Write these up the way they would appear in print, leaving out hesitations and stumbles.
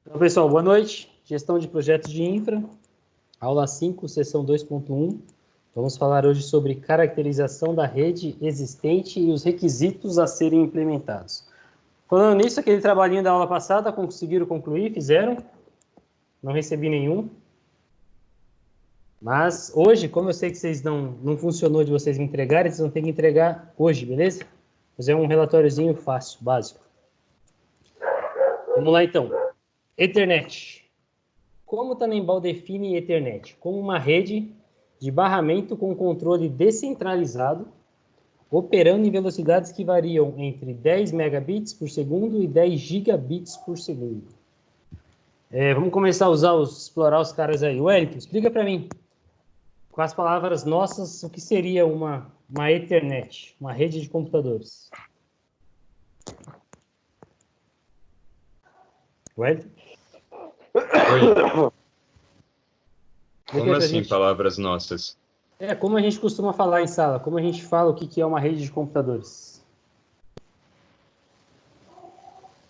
Então, pessoal, boa noite. Gestão de projetos de infra, aula 5, sessão 2.1. Vamos falar hoje sobre caracterização da rede existente e os requisitos a serem implementados. Falando nisso, aquele trabalhinho da aula passada, conseguiram concluir? Fizeram? Não recebi nenhum. Mas hoje, como eu sei que vocês não funcionou de vocês me entregarem, vocês vão ter que entregar hoje, beleza? Fazer um relatóriozinho fácil, básico. Vamos lá, então. Ethernet. Como o Tannenbaum define Ethernet? Como uma rede de barramento com controle descentralizado, operando em velocidades que variam entre 10 megabits por segundo e 10 gigabits por segundo. Vamos começar a explorar os caras aí. Wellington, explica para mim, com as palavras nossas, o que seria uma Ethernet, uma rede de computadores. Wellington? Oi. Como assim, gente, palavras nossas? Como a gente costuma falar em sala, como a gente fala o que é uma rede de computadores.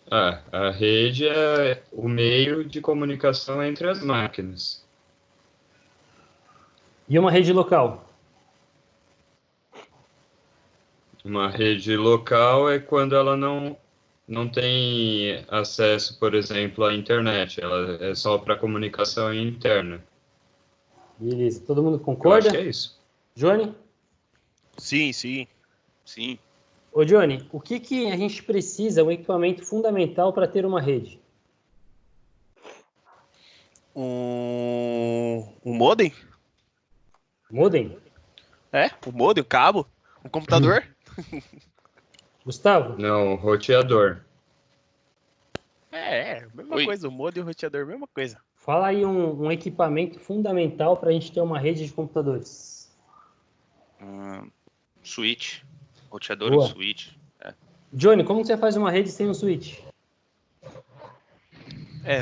A rede é o meio de comunicação entre as máquinas. E uma rede local? Uma rede local é quando ela não tem acesso, por exemplo, à internet. Ela é só para comunicação interna. Beleza, todo mundo Eu concorda? acho que é isso. Johnny? Sim. Ô, Johnny, o que a gente precisa, um equipamento fundamental para ter uma rede? Um modem? Modem? O modem, o cabo, um computador. Gustavo? Não, roteador. Mesma coisa, o modem e o roteador, mesma coisa. Fala aí um equipamento fundamental para a gente ter uma rede de computadores. Switch. Roteador Boa. e switch. Johnny, como você faz uma rede sem um switch?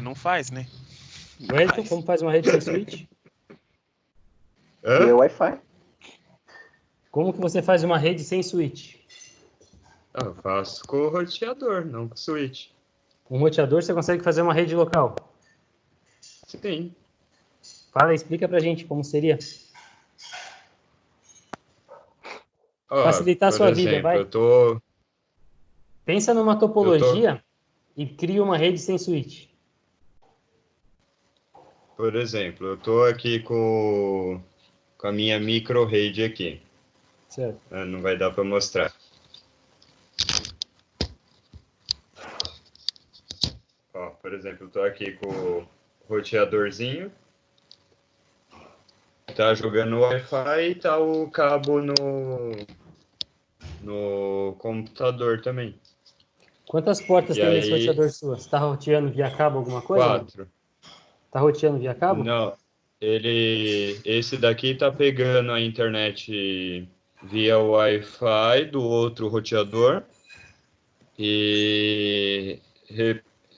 Não faz, né? Wellington, como faz uma rede sem switch? E Wi-Fi. Como que você faz uma rede sem switch? Eu faço com o roteador, não com o switch. Com um roteador você consegue fazer uma rede local? Sim. Fala, explica pra gente como seria. Facilitar a sua vida, vai. Pensa numa topologia e cria uma rede sem switch. Por exemplo, eu estou aqui com a minha micro-rede aqui. Certo. Não vai dar para mostrar. Ó, por exemplo, eu estou aqui com o roteadorzinho. Tá jogando Wi-Fi e tá o cabo no computador também. Quantas portas E tem aí... nesse roteador sua? Você está roteando via cabo alguma coisa? 4. Está roteando via cabo? Não, esse daqui tá pegando a internet via Wi-Fi do outro roteador e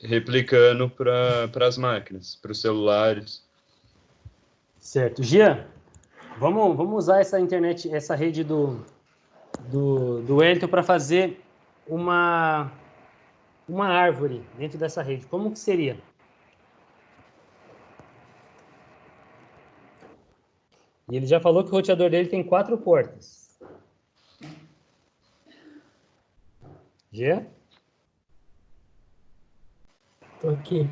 replicando para as máquinas, para os celulares. Certo. Jean, vamos usar essa internet, essa rede do Wellington para fazer uma árvore dentro dessa rede. Como que seria? E ele já falou que o roteador dele tem 4 portas. Jean? Tô aqui.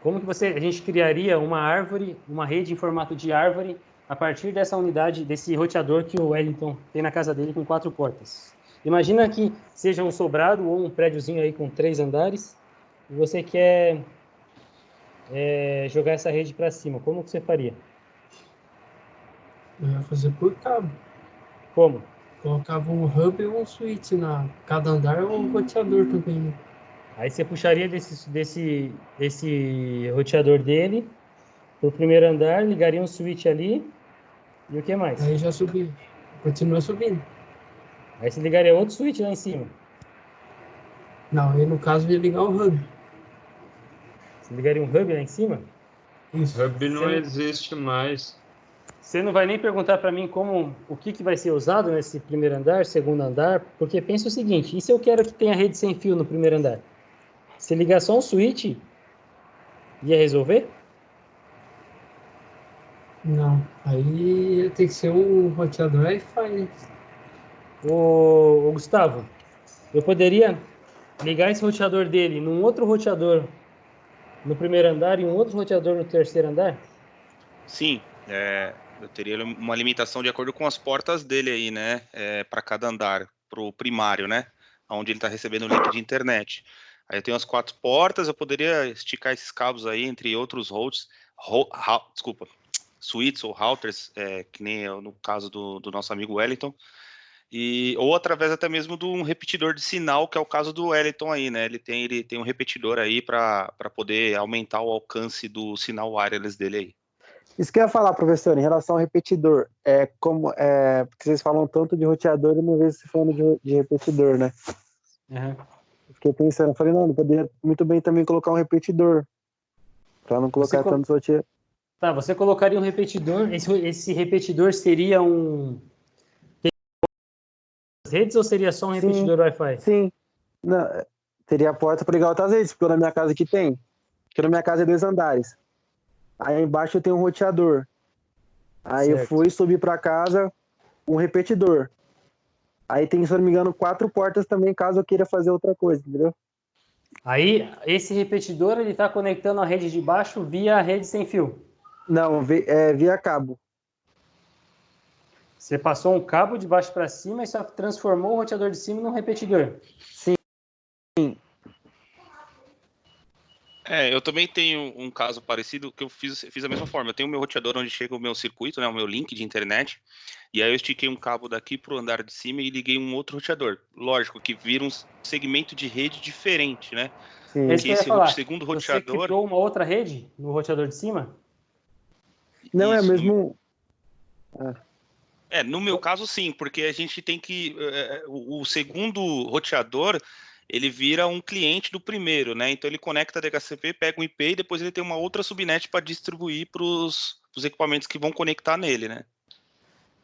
Como que a gente criaria uma árvore, uma rede em formato de árvore, a partir dessa unidade, desse roteador que o Wellington tem na casa dele com 4 portas? Imagina que seja um sobrado ou um prédiozinho aí com 3 andares, e você quer jogar essa rede para cima. Como que você faria? Eu ia fazer por cabo. Como? Colocava um hub e um switch na cada andar ou um roteador também, né? Aí você puxaria desse roteador dele pro primeiro andar, ligaria um switch ali, e o que mais? Aí já subia. Continua subindo. Aí você ligaria outro switch lá em cima. Não, aí no caso ia ligar o hub. Você ligaria um hub lá em cima? Isso. Hub não existe mais. Você não vai nem perguntar para mim o que vai ser usado nesse primeiro andar, segundo andar, porque pensa o seguinte, e se eu quero que tenha rede sem fio no primeiro andar? Se ligar só um switch, ia resolver? Não, aí tem que ser um roteador Wi-Fi, né? Ô, Gustavo, eu poderia ligar esse roteador dele num outro roteador no primeiro andar e um outro roteador no terceiro andar? Sim, eu teria uma limitação de acordo com as portas dele aí, né? Para cada andar, para o primário, né? Onde ele está recebendo o link de internet. Aí eu tenho as 4 portas, eu poderia esticar esses cabos aí entre outros desculpa, switches ou routers, que nem no caso do nosso amigo Wellington, ou através até mesmo de um repetidor de sinal, que é o caso do Wellington aí, né? Ele tem um repetidor aí para poder aumentar o alcance do sinal wireless dele aí. Isso que eu ia falar, professor, em relação ao repetidor, porque vocês falam tanto de roteador e não vejo você falando de repetidor, né? Uhum. Fiquei pensando, falei, não poderia muito bem também colocar um repetidor, para não colocar tanto roteador. Tá, você colocaria um repetidor, esse repetidor seria um redes ou seria só um repetidor Wi-Fi? Sim, não, teria a porta para ligar outras redes, porque na minha casa aqui tem, porque na minha casa é 2 andares. Aí embaixo eu tenho um roteador. Aí certo. eu fui subir para casa, um repetidor. Aí tem, se eu não me engano, 4 portas também, caso eu queira fazer outra coisa, entendeu? Aí, esse repetidor, ele está conectando a rede de baixo via a rede sem fio? Não, via cabo. Você passou um cabo de baixo para cima e só transformou o roteador de cima num repetidor? Sim. Eu também tenho um caso parecido que eu fiz da mesma forma. Eu tenho o meu roteador onde chega o meu circuito, né, o meu link de internet, e aí eu estiquei um cabo daqui para o andar de cima e liguei um outro roteador. Lógico que vira um segmento de rede diferente, né? Sim. É isso que eu ia falar. Segundo Você roteador... criou uma outra rede no roteador de cima? Não, Isso, é mesmo... no meu caso, sim, porque a gente tem que... o segundo roteador, ele vira um cliente do primeiro, né? Então ele conecta a DHCP, pega um IP e depois ele tem uma outra subnet para distribuir para os equipamentos que vão conectar nele, né?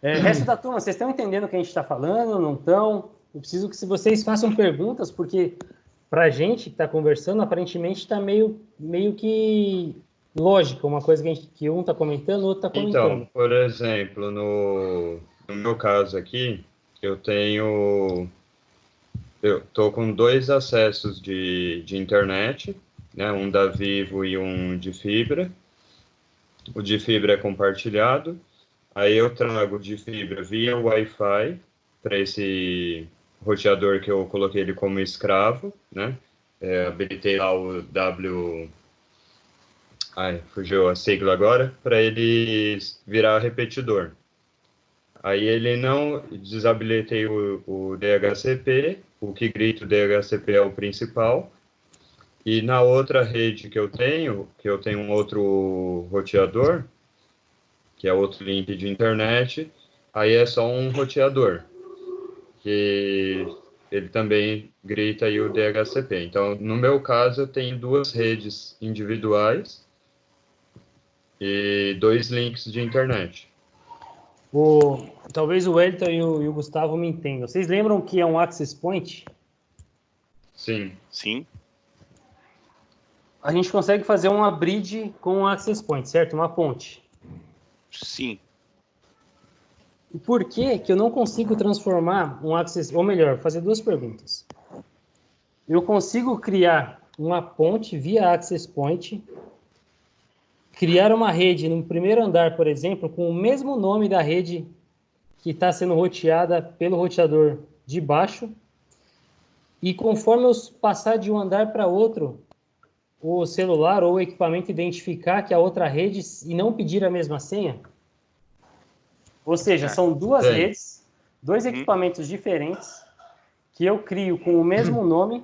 Resto da turma, vocês estão entendendo o que a gente está falando? Não estão? Eu preciso que vocês façam perguntas, porque para a gente que está conversando, aparentemente está meio que lógico, uma coisa que um está comentando, o outro está comentando. Então, por exemplo, no meu caso aqui, eu estou com 2 acessos de internet, né, um da Vivo e um de fibra. O de fibra é compartilhado. Aí eu trago de fibra via Wi-Fi para esse roteador que eu coloquei ele como escravo, né? Habilitei lá o fugiu a sigla agora, para ele virar repetidor. Aí ele não desabilitei o DHCP, o que grita o DHCP é o principal. E na outra rede que eu tenho um outro roteador, que é outro link de internet, aí é só um roteador, que ele também grita aí o DHCP. Então, no meu caso, eu tenho 2 redes individuais e 2 links de internet. Talvez o Wellington e o Gustavo me entendam. Vocês lembram que é um access point? Sim. Sim. A gente consegue fazer uma bridge com um access point, certo? Uma ponte. Sim. E por que eu não consigo transformar um access... Ou melhor, fazer 2 perguntas. Eu consigo criar uma ponte via access point, criar uma rede no primeiro andar, por exemplo, com o mesmo nome da rede que está sendo roteada pelo roteador de baixo, e conforme eu passar de um andar para outro, o celular ou o equipamento identificar que é a outra rede e não pedir a mesma senha? Ou seja, são 2 redes, 2 equipamentos diferentes, que eu crio com o mesmo nome.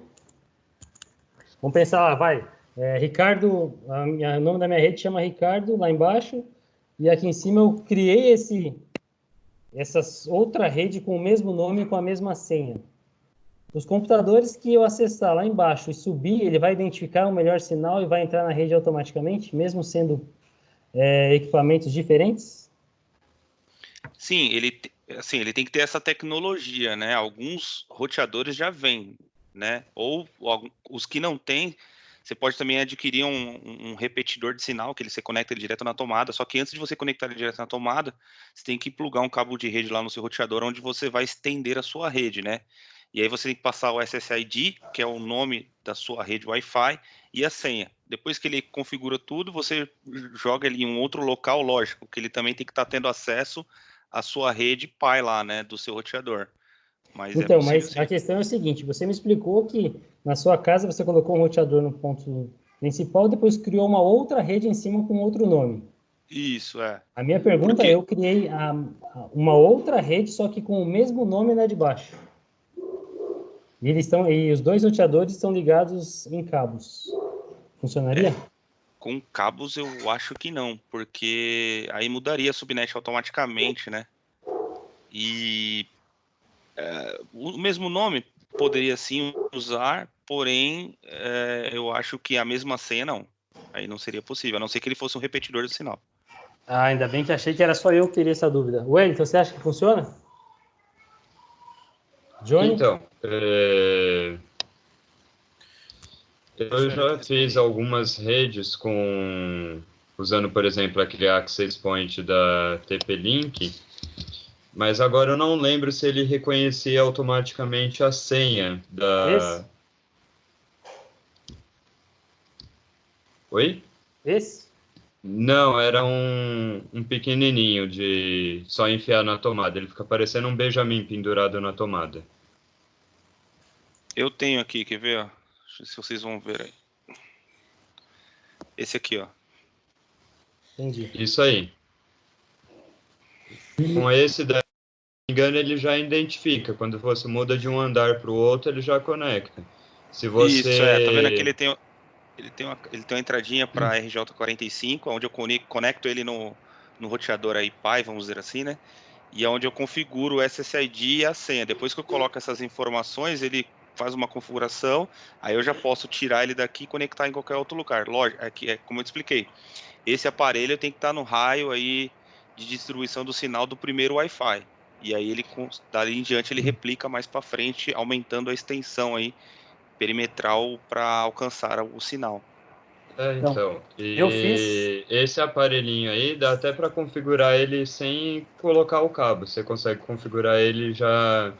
Vamos pensar lá, vai. Ricardo, o nome da minha rede chama Ricardo, lá embaixo, e aqui em cima eu criei essa outra rede com o mesmo nome e com a mesma senha. Os computadores que eu acessar lá embaixo e subir, ele vai identificar o melhor sinal e vai entrar na rede automaticamente, mesmo sendo equipamentos diferentes? Sim, ele tem que ter essa tecnologia, né? Alguns roteadores já vêm. né? Ou os que não tem, você pode também adquirir um repetidor de sinal, que você conecta ele direto na tomada, só que antes de você conectar ele direto na tomada, você tem que plugar um cabo de rede lá no seu roteador, onde você vai estender a sua rede, né? E aí você tem que passar o SSID, que é o nome da sua rede Wi-Fi, e a senha. Depois que ele configura tudo, você joga ele em um outro local, lógico, que ele também tem que estar tendo acesso à sua rede pai lá, né, do seu roteador. Mas é Então, possível, mas sim. a questão é o seguinte, você me explicou que na sua casa você colocou um roteador no ponto principal, depois criou uma outra rede em cima com outro nome. Isso, é. A minha pergunta é, eu criei uma outra rede, só que com o mesmo nome na de baixo. E os dois roteadores estão ligados em cabos. Funcionaria? Com cabos eu acho que não, porque aí mudaria a subnet automaticamente, né? E o mesmo nome poderia sim usar, porém eu acho que a mesma senha não. Aí não seria possível, a não ser que ele fosse um repetidor de sinal. Ah, ainda bem que achei que era só eu que teria essa dúvida. Wellington, você acha que funciona? Johnny? Então, eu já fiz algumas redes usando, por exemplo, aquele access point da TP-Link, mas agora eu não lembro se ele reconhecia automaticamente a senha Esse? Oi? Esse? Não, era um pequenininho de só enfiar na tomada. Ele fica parecendo um Benjamin pendurado na tomada. Eu tenho aqui, quer ver? Ó? Se vocês vão ver aí. Esse aqui, ó. Entendi. Isso aí. Com esse, daí, se não me engano, ele já identifica. Quando você muda de um andar para o outro, ele já conecta. Se Isso, tá vendo aqui? você... Ele tem uma entradinha para RJ45, onde eu conecto ele no roteador aí pai, vamos dizer assim, né? E é onde eu configuro o SSID e a senha. Depois que eu coloco essas informações, ele faz uma configuração, aí eu já posso tirar ele daqui e conectar em qualquer outro lugar. Lógico, como eu te expliquei, esse aparelho tem que estar no raio aí de distribuição do sinal do primeiro Wi-Fi. E aí dali em diante ele replica mais para frente, aumentando a extensão aí perimetral para alcançar o sinal. Então, eu fiz... e esse aparelhinho aí dá até para configurar ele sem colocar o cabo. Você consegue configurar ele já,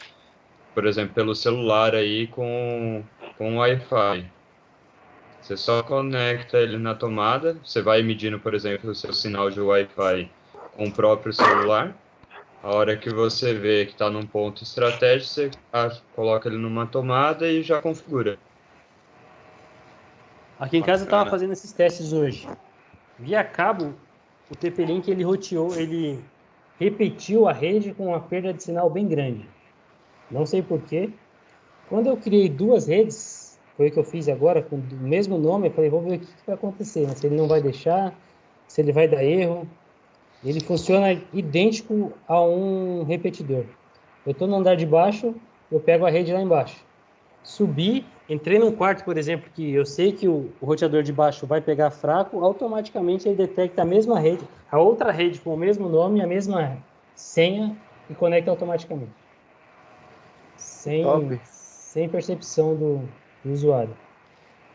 por exemplo, pelo celular aí com Wi-Fi. Você só conecta ele na tomada, você vai medindo, por exemplo, o seu sinal de Wi-Fi com o próprio celular. A hora que você vê que está num ponto estratégico, você coloca ele numa tomada e já configura. Aqui em casa eu estava Bacana. fazendo esses testes hoje. Via cabo, o TP-Link ele repetiu a rede com uma perda de sinal bem grande. Não sei porquê. Quando eu criei duas redes, foi o que eu fiz agora, com o mesmo nome, eu falei, vou ver o que vai acontecer, né? Se ele não vai deixar, se ele vai dar erro. Ele funciona idêntico a um repetidor. Eu estou no andar de baixo, eu pego a rede lá embaixo. Subi, entrei num quarto, por exemplo, que eu sei que o roteador de baixo vai pegar fraco, automaticamente ele detecta a mesma rede, a outra rede com o mesmo nome, a mesma senha e conecta automaticamente. Top. Sem percepção do usuário.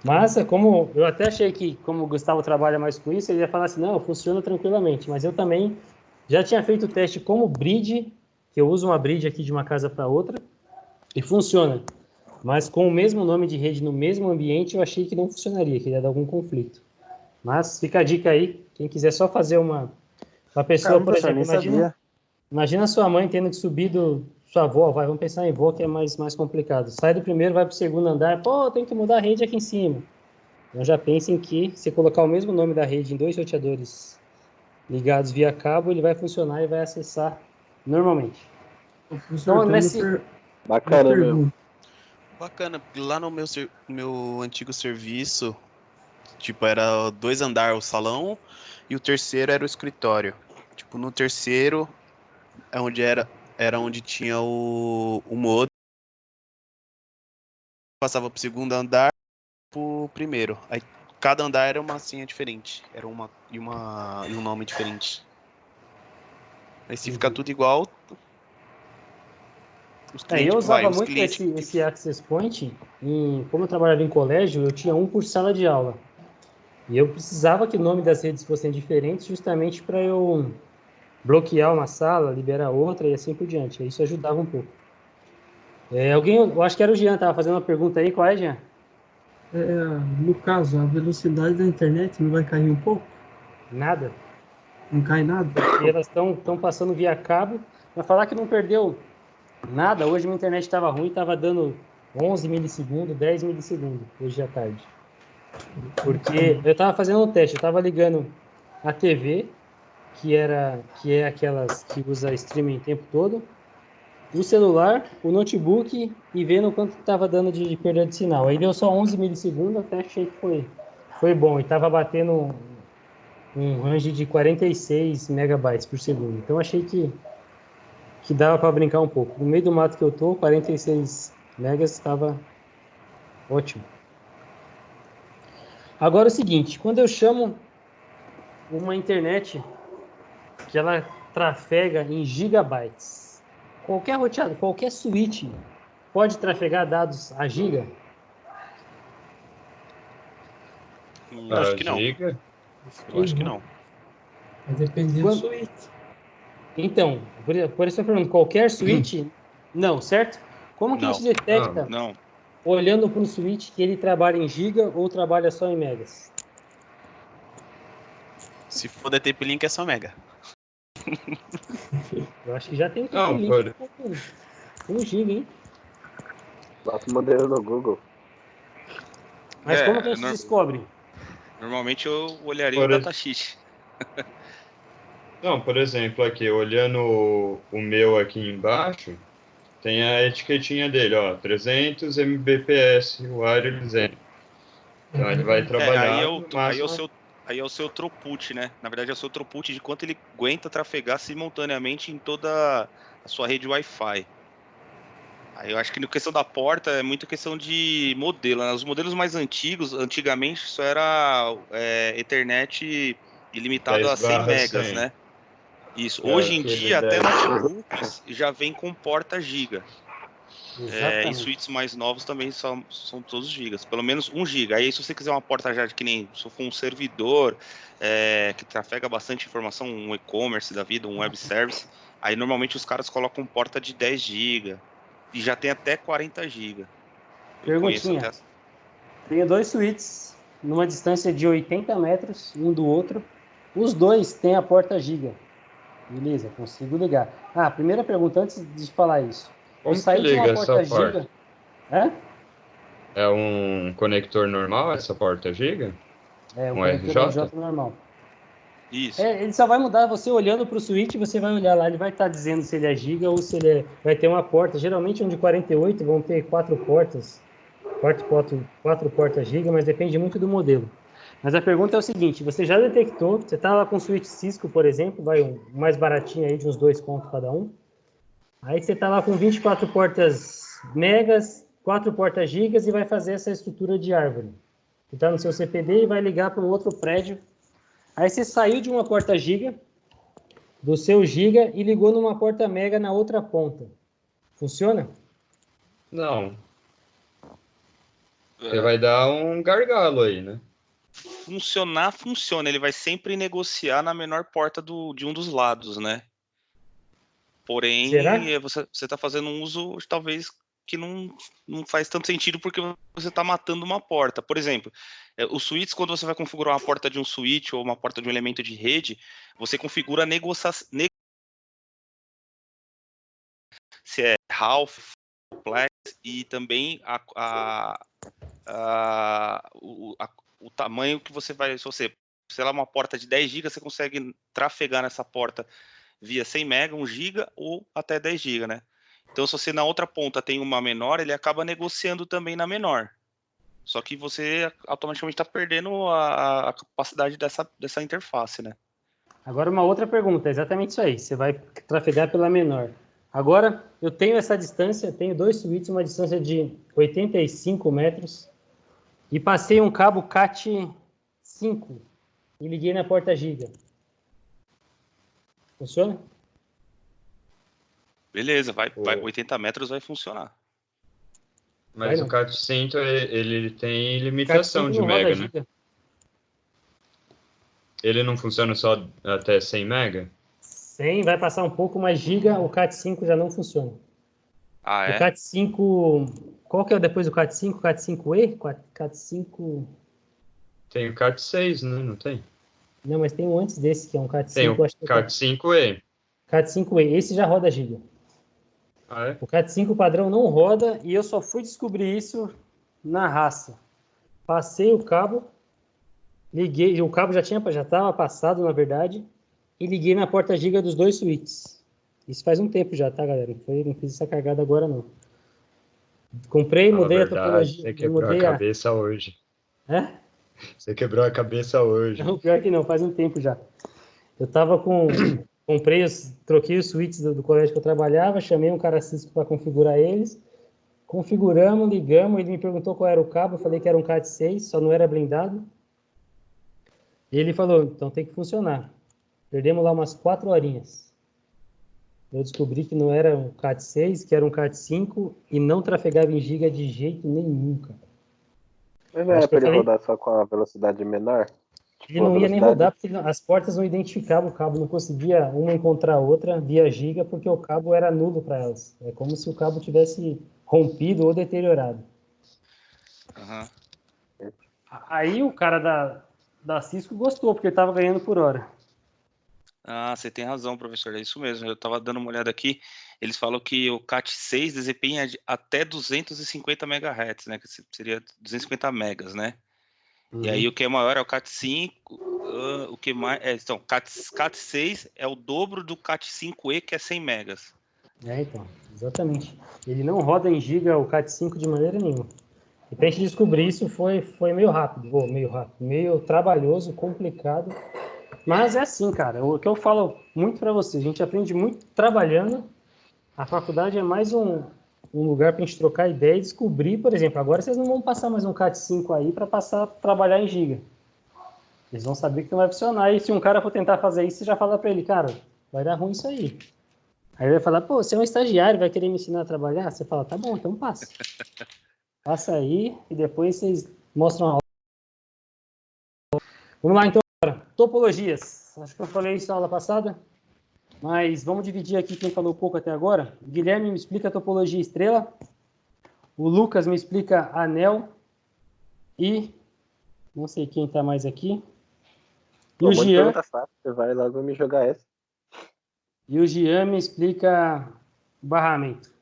Mas, como eu até achei que, como o Gustavo trabalha mais com isso, ele ia falar assim, não, funciona tranquilamente. Mas eu também já tinha feito o teste como bridge, que eu uso uma bridge aqui de uma casa para outra, e funciona. Mas com o mesmo nome de rede no mesmo ambiente, eu achei que não funcionaria, que ia dar algum conflito. Mas fica a dica aí, quem quiser só fazer uma pessoa, Caramba, por professor, exemplo, nem sabia. imagina sua mãe tendo que subir sua avó, vamos pensar em avó que é mais complicado. Sai do primeiro, vai para o segundo andar, pô, tem que mudar a rede aqui em cima. Então já pensem que se colocar o mesmo nome da rede em dois roteadores ligados via cabo, ele vai funcionar e vai acessar normalmente. Ô, professor, Então, tem nesse... uma Bacana mesmo. pergunta. Bacana, lá no meu antigo serviço, tipo, era 2 andares o salão e o terceiro era o escritório. Tipo, no terceiro é onde era onde tinha o modem, passava pro segundo andar, pro primeiro. Aí cada andar era uma senha diferente, era e um nome diferente. Aí se ficar tudo igual, Os Eu clientes, usava os muito clientes. esse Access Point, como eu trabalhava em colégio, eu tinha um por sala de aula. E eu precisava que o nome das redes fossem diferentes justamente para eu bloquear uma sala, liberar outra e assim por diante. Isso ajudava um pouco. Eu acho que era o Jean, estava fazendo uma pergunta aí. Qual é, Jean? No caso, a velocidade da internet não vai cair um pouco? Nada. Não cai nada? E elas estão passando via cabo. Para falar que não perdeu nada, hoje minha internet estava ruim, estava dando 11 milissegundos, 10 milissegundos hoje à tarde. Porque eu estava fazendo um teste, eu estava ligando a TV, que é aquelas que usa streaming o tempo todo, o celular, o notebook e vendo quanto estava dando de perda de sinal. Aí deu só 11 milissegundos, até achei que foi bom. E estava batendo um range de 46 megabytes por segundo. Então achei que dava para brincar um pouco. No meio do mato que eu tô, 46 megas estava ótimo. Agora é o seguinte, quando eu chamo uma internet que ela trafega em gigabytes, qualquer roteador, qualquer switch pode trafegar dados a giga? Eu acho que não. Giga? Eu acho que não. Vai depender do switch. Então, por isso eu pergunto, qualquer switch? Não, certo? Como que a gente Não. detecta, Não. olhando para um switch, que ele trabalha em giga ou trabalha só em megas? Se for da TP-Link é só mega. Eu acho que já tem um Não, TP-Link com 1 giga, hein? Bota o modelo no Google. Mas como que a gente descobre? Normalmente eu olharia Por o ex- datasheet. Não, por exemplo, aqui, olhando o meu aqui embaixo, tem a etiquetinha dele, ó, 300 Mbps wireless entry. Então ele vai trabalhar no máximo. Aí é o seu throughput, né? Na verdade é o seu throughput de quanto ele aguenta trafegar simultaneamente em toda a sua rede Wi-Fi. Aí eu acho que na questão da porta é muito questão de modelo, né? Os modelos mais antigos, antigamente só era Ethernet ilimitado a 100 megas, 10/100. né? Isso. É Hoje em aquele dia, até 10. notebooks já vem com porta giga. E Exatamente. suítes mais novos também são todos gigas, pelo menos 1 giga. Aí se você quiser uma porta já de que nem se for um servidor que trafega bastante informação, um e-commerce da vida, um web service, aí normalmente os caras colocam porta de 10 giga e já tem até 40 giga. Eu conheço Perguntinha. até. Tenho 2 switches numa distância de 80 metros um do outro. Os dois têm a porta giga. Beleza, consigo ligar. Ah, primeira pergunta antes de falar isso. Eu Como que saí de uma liga essa porta porta? giga. Hã? É um conector normal essa porta giga? É, um Um conector RJ? RJ normal. Isso. Ele só vai mudar você olhando para o switch, você vai olhar lá, ele vai estar dizendo se ele é giga ou se vai ter uma porta. Geralmente, um de 48 vão ter 4 portas, 4 portas giga, mas depende muito do modelo. Mas a pergunta é o seguinte: você já detectou? Você está lá com o switch Cisco, por exemplo, vai um mais baratinho aí de uns 2 contos cada um. Aí você está lá com 24 portas megas, 4 portas gigas e vai fazer essa estrutura de árvore. Você está no seu CPD e vai ligar para um outro prédio. Aí você saiu de uma porta giga, do seu giga, e ligou numa porta mega na outra ponta. Funciona? Não. Você vai dar um gargalo aí, né? Funciona. Ele vai sempre negociar na menor porta de um dos lados, né? Porém, Será? você está fazendo um uso, talvez, que não faz tanto sentido porque você está matando uma porta. Por exemplo, os switches, quando você vai configurar uma porta de um switch ou uma porta de um elemento de rede, você configura se é half, flex e também o tamanho que você vai... Se ela é uma porta de 10 GB, você consegue trafegar nessa porta via 100 MB, 1 GB ou até 10 GB, né? Então, se você na outra ponta tem uma menor, ele acaba negociando também na menor. Só que você automaticamente está perdendo a capacidade dessa interface, né? Agora uma outra pergunta, exatamente isso aí. Você vai trafegar pela menor. Agora, eu tenho essa distância, tenho 2 switches, uma distância de 85 metros, e passei um cabo CAT 5 e liguei na porta giga. Funciona? Beleza, vai 80 metros vai funcionar. Mas Vai o não. Cat5 ele tem O limitação Cat5 de não roda mega, né? giga. Ele não funciona só até 100 mega? 100, vai passar um pouco, mas giga, o Cat5 já não funciona. Ah, O é? Cat5, qual que é depois do Cat5? Cat5e? Cat5, Tem o Cat6, né? Não tem? não, mas tem um antes desse, que é um Tem Cat5, o acho que é o Cat5e. Cat5e. Esse já roda giga. Ah, é? O Cat5 padrão não roda e eu só fui descobrir isso na raça. Passei o cabo, liguei, o cabo já estava passado, na verdade, e liguei na porta giga dos dois switches. Isso faz um tempo já, tá, galera? Não fiz essa cagada agora, não. Comprei, Fala a mudei a verdade, topologia, você quebrou a mudei a... cabeça hoje. É? Você quebrou a cabeça hoje. Não, pior que não, faz um tempo já. Eu tava com... troquei os switches do colégio que eu trabalhava, chamei um cara Cisco para configurar eles, configuramos, ligamos, ele me perguntou qual era o cabo, eu falei que era um Cat6, só não era blindado. E ele falou, então tem que funcionar. Perdemos lá umas 4 horinhas. Eu descobri que não era um Cat6, que era um Cat5 e não trafegava em giga de jeito nenhum, cara. Mas não Acho era que eu pra ele falei, rodar só com a velocidade menor? ele Tipo, a não ia nem velocidade. rodar, porque as portas não identificavam o cabo, não conseguia uma encontrar a outra via giga, porque o cabo era nulo para elas. É como se o cabo tivesse rompido ou deteriorado. Aham. Aí o cara da Cisco gostou, porque ele estava ganhando por hora. Ah, você tem razão, professor. É isso mesmo. Eu estava dando uma olhada aqui. Eles falam que o Cat6 desempenha até 250 MHz, né? Que seria 250 megas, né? E aí o que é maior é o Cat5. O que mais? Então, Cat6 é o dobro do Cat5e, que é 100 megas. É, então, exatamente. Ele não roda em giga o Cat5 de maneira nenhuma. E pra gente descobrir isso foi meio rápido, meio trabalhoso, complicado. Mas é assim, cara, o que eu falo muito para você, a gente aprende muito trabalhando. A faculdade é mais um lugar para a gente trocar ideia e descobrir, por exemplo, agora vocês não vão passar mais um Cat5 aí para passar a trabalhar em giga. Eles vão saber que não vai funcionar. E se um cara for tentar fazer isso, você já fala para ele, cara, vai dar ruim isso aí. Aí ele vai falar, pô, você é um estagiário, vai querer me ensinar a trabalhar? Você fala, tá bom, então passa. Passa aí e depois vocês mostram a aula. Vamos lá, então, agora. Topologias. Acho que eu falei isso na aula passada, mas vamos dividir aqui quem falou pouco até agora. O Guilherme me explica a topologia estrela, o Lucas me explica anel e não sei quem está mais aqui. Pô, um monte de pergunta fácil, você vai logo me jogar essa. E o Jean me explica barramento.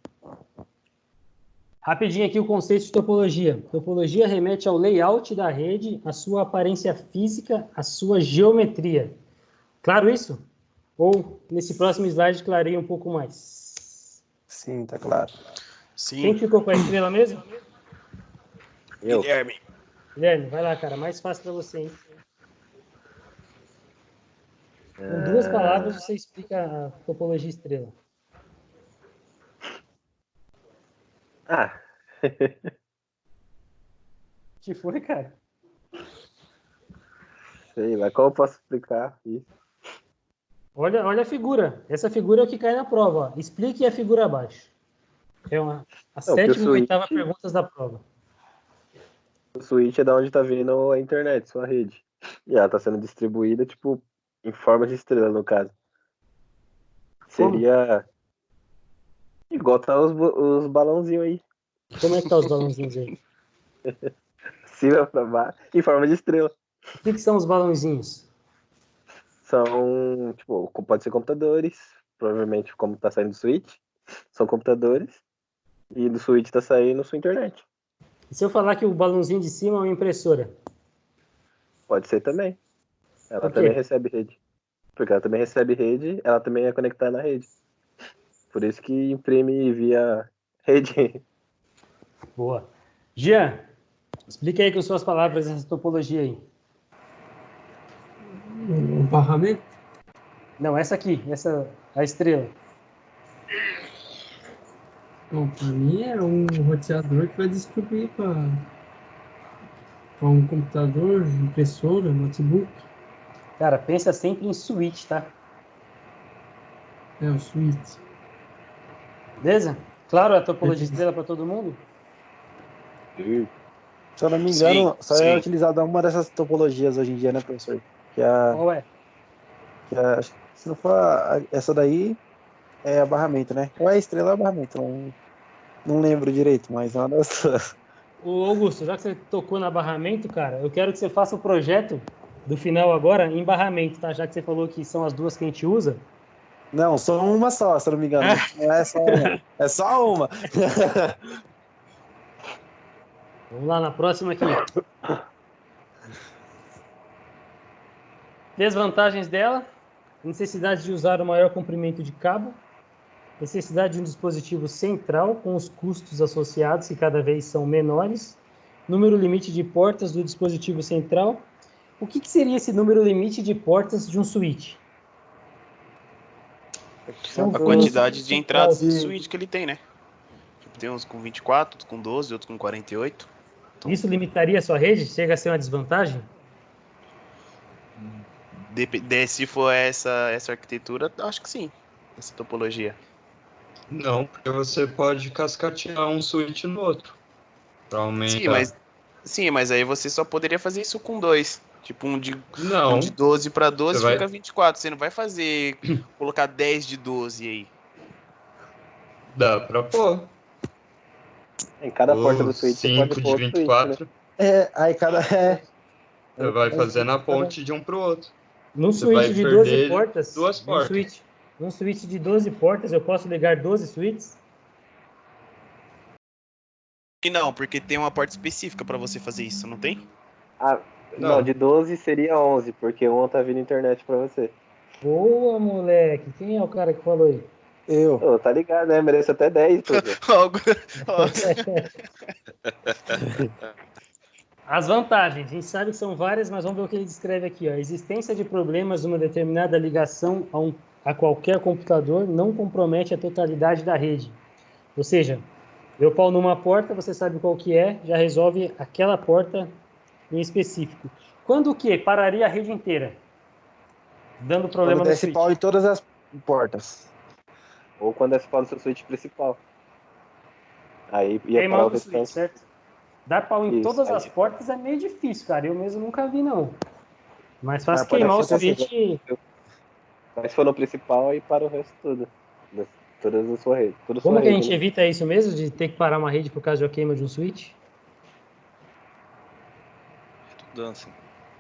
Rapidinho aqui o conceito de topologia. Topologia remete ao layout da rede, à sua aparência física, à sua geometria. Claro isso? Ou nesse próximo slide clarei um pouco mais? Sim, tá claro. Sim. Quem ficou com a estrela mesmo? Eu. Guilherme, vai lá, cara. Mais fácil para você, hein? Com 2 palavras você explica a topologia estrela. Ah. Que foi, cara? Sei lá, como eu posso explicar isso? Olha a figura. Essa figura é o que cai na prova. Ó. Explique a figura abaixo. É a Não, porque sétima e oitava perguntas da prova. O switch é da onde tá vindo a internet, sua rede. E ela tá sendo distribuída, tipo, em forma de estrela, no caso. Como? Seria igual tá os balãozinhos aí. Como é que tá os balãozinhos aí? Cima pra baixo, em forma de estrela. O que são os balãozinhos? São, tipo, pode ser computadores, provavelmente como tá saindo do switch, são computadores, e do switch tá saindo sua internet. E se eu falar que o balãozinho de cima é uma impressora? Pode ser também. Ela Por quê? também recebe rede. Porque ela também recebe rede, ela também é conectada na rede. Por isso que imprime via rede. Boa. Jean, explica aí com suas palavras essa topologia aí. O barramento? Não, essa aqui, a estrela. Bom, para mim é um roteador que vai distribuir para um computador, impressora, notebook. Cara, pensa sempre em switch, tá? É o switch. Beleza? Claro, a topologia estrela para todo mundo? Se eu não me Sim, engano, só é sim. utilizada uma dessas topologias hoje em dia, né, professor? Que é a, Qual é? acho que se não for essa daí, é a barramento, né? Ou é a estrela ou é barramento, não lembro direito, mas é uma das duas. Ô, Augusto, já que você tocou no barramento, cara, eu quero que você faça o projeto do final agora em barramento, tá? Já que você falou que são as duas que a gente usa. Não, só uma só, se eu não me engano. Não é só uma. É só uma. Vamos lá na próxima aqui. Desvantagens dela: necessidade de usar o maior comprimento de cabo, necessidade de um dispositivo central com os custos associados que cada vez são menores, número limite de portas do dispositivo central. O que seria esse número limite de portas de um switch? São A Quanto quantidade de entradas de- do switch que ele tem, né? Tipo, tem uns com 24, outros com 12, outros com 48. Isso limitaria a sua rede? Chega a ser uma desvantagem? Se for essa arquitetura, acho que sim. Essa topologia. Não, porque você pode cascatear um switch no outro para Sim, aumentar. mas Sim, mas aí você só poderia fazer isso com dois. Tipo, um de Não, 12 para 12 você vai. fica 24. Você não vai fazer, colocar 10 de 12 aí. Dá pra pôr. Em cada porta Ou do switch você pode 5 pôr de outro switch, né? 24, Aí cada. você vai fazer na ponte de um pro outro. Num Você switch vai de 12 perder portas, duas portas. num switch de 12 portas, eu posso ligar 12 switches? E não, porque tem uma porta específica para você fazer isso, não tem? Ah, não, Não, de 12 seria 11, porque um tá vindo internet pra você. Boa, moleque. Quem é o cara que falou aí? Eu. Ô, tá ligado, né? Merece até 10, professor. Algo. Ó, As vantagens, a gente sabe que são várias, mas vamos ver o que ele descreve aqui. Ó. A existência de problemas numa determinada ligação a qualquer computador não compromete a totalidade da rede. Ou seja, deu pau numa porta, você sabe qual que é, já resolve aquela porta em específico. Quando o quê? Pararia a rede inteira, dando Quando problema no desce switch. pau em todas as portas. Ou quando desce pau no seu switch principal. Aí ia parar o Queimando o switch, restante. certo? Dar pau em Isso. todas as portas é meio difícil, cara. Eu mesmo nunca vi, não. Mais fácil Mas pode queimar o acontecer. switch. Mas se for no principal, aí para o resto tudo. Todas as suas redes. Toda a Como sua que a rede, gente né? evita isso mesmo, de ter que parar uma rede por causa da queima de um switch? Dança.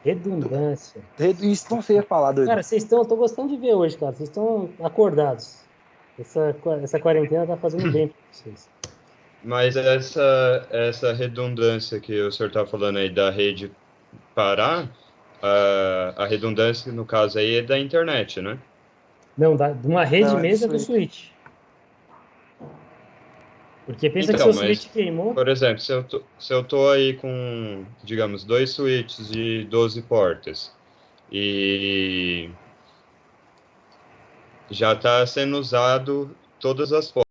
Redundância. Isso não sei falar, doido. Cara, eu tô gostando de ver hoje, cara. Vocês estão acordados. Essa quarentena tá fazendo bem pra vocês. mas essa redundância que o senhor está falando aí da rede parar, a redundância, no caso aí, é da internet, né? Não, de uma rede Não, é do mesmo é do switch. switch. Porque pensa que Então, seu mas, switch queimou. por exemplo, se eu tô aí com, digamos, 2 switches de 12 portas e já está sendo usado todas as portas.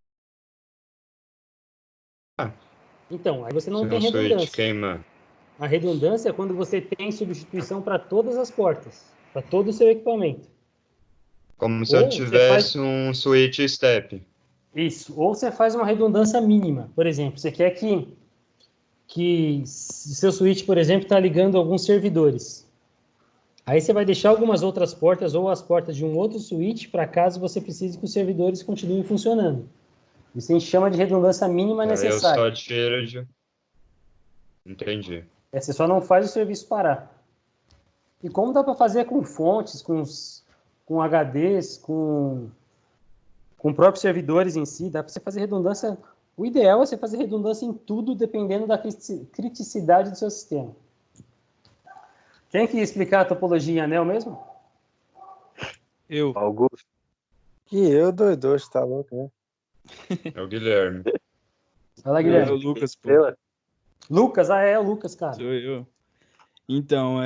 Então, aí você Se não tem um switch redundância. queima, A redundância é quando você tem substituição para todas as portas, para todo o seu equipamento. como se eu Ou você faz tivesse um switch step. isso, ou você faz uma redundância mínima. Por exemplo, você quer que seu switch, por exemplo, está ligando alguns servidores. Aí você vai deixar algumas outras portas ou as portas de um outro switch para caso você precise que os servidores continuem funcionando. Isso a gente chama de redundância mínima Aí eu necessária. só tiro de... Entendi. Você só não faz o serviço parar. E como dá para fazer com fontes, com HDs, com próprios servidores em si, dá para você fazer redundância. O ideal é você fazer redundância em tudo, dependendo da criticidade do seu sistema. Quem que ia explicar a topologia em anel mesmo? Eu. Augusto. Que eu, doido, hoje tá louco, né? É o Guilherme. Fala, É o Guilherme. Lucas, pô. Estrela? Lucas, é o Lucas, cara. Sou eu. Então,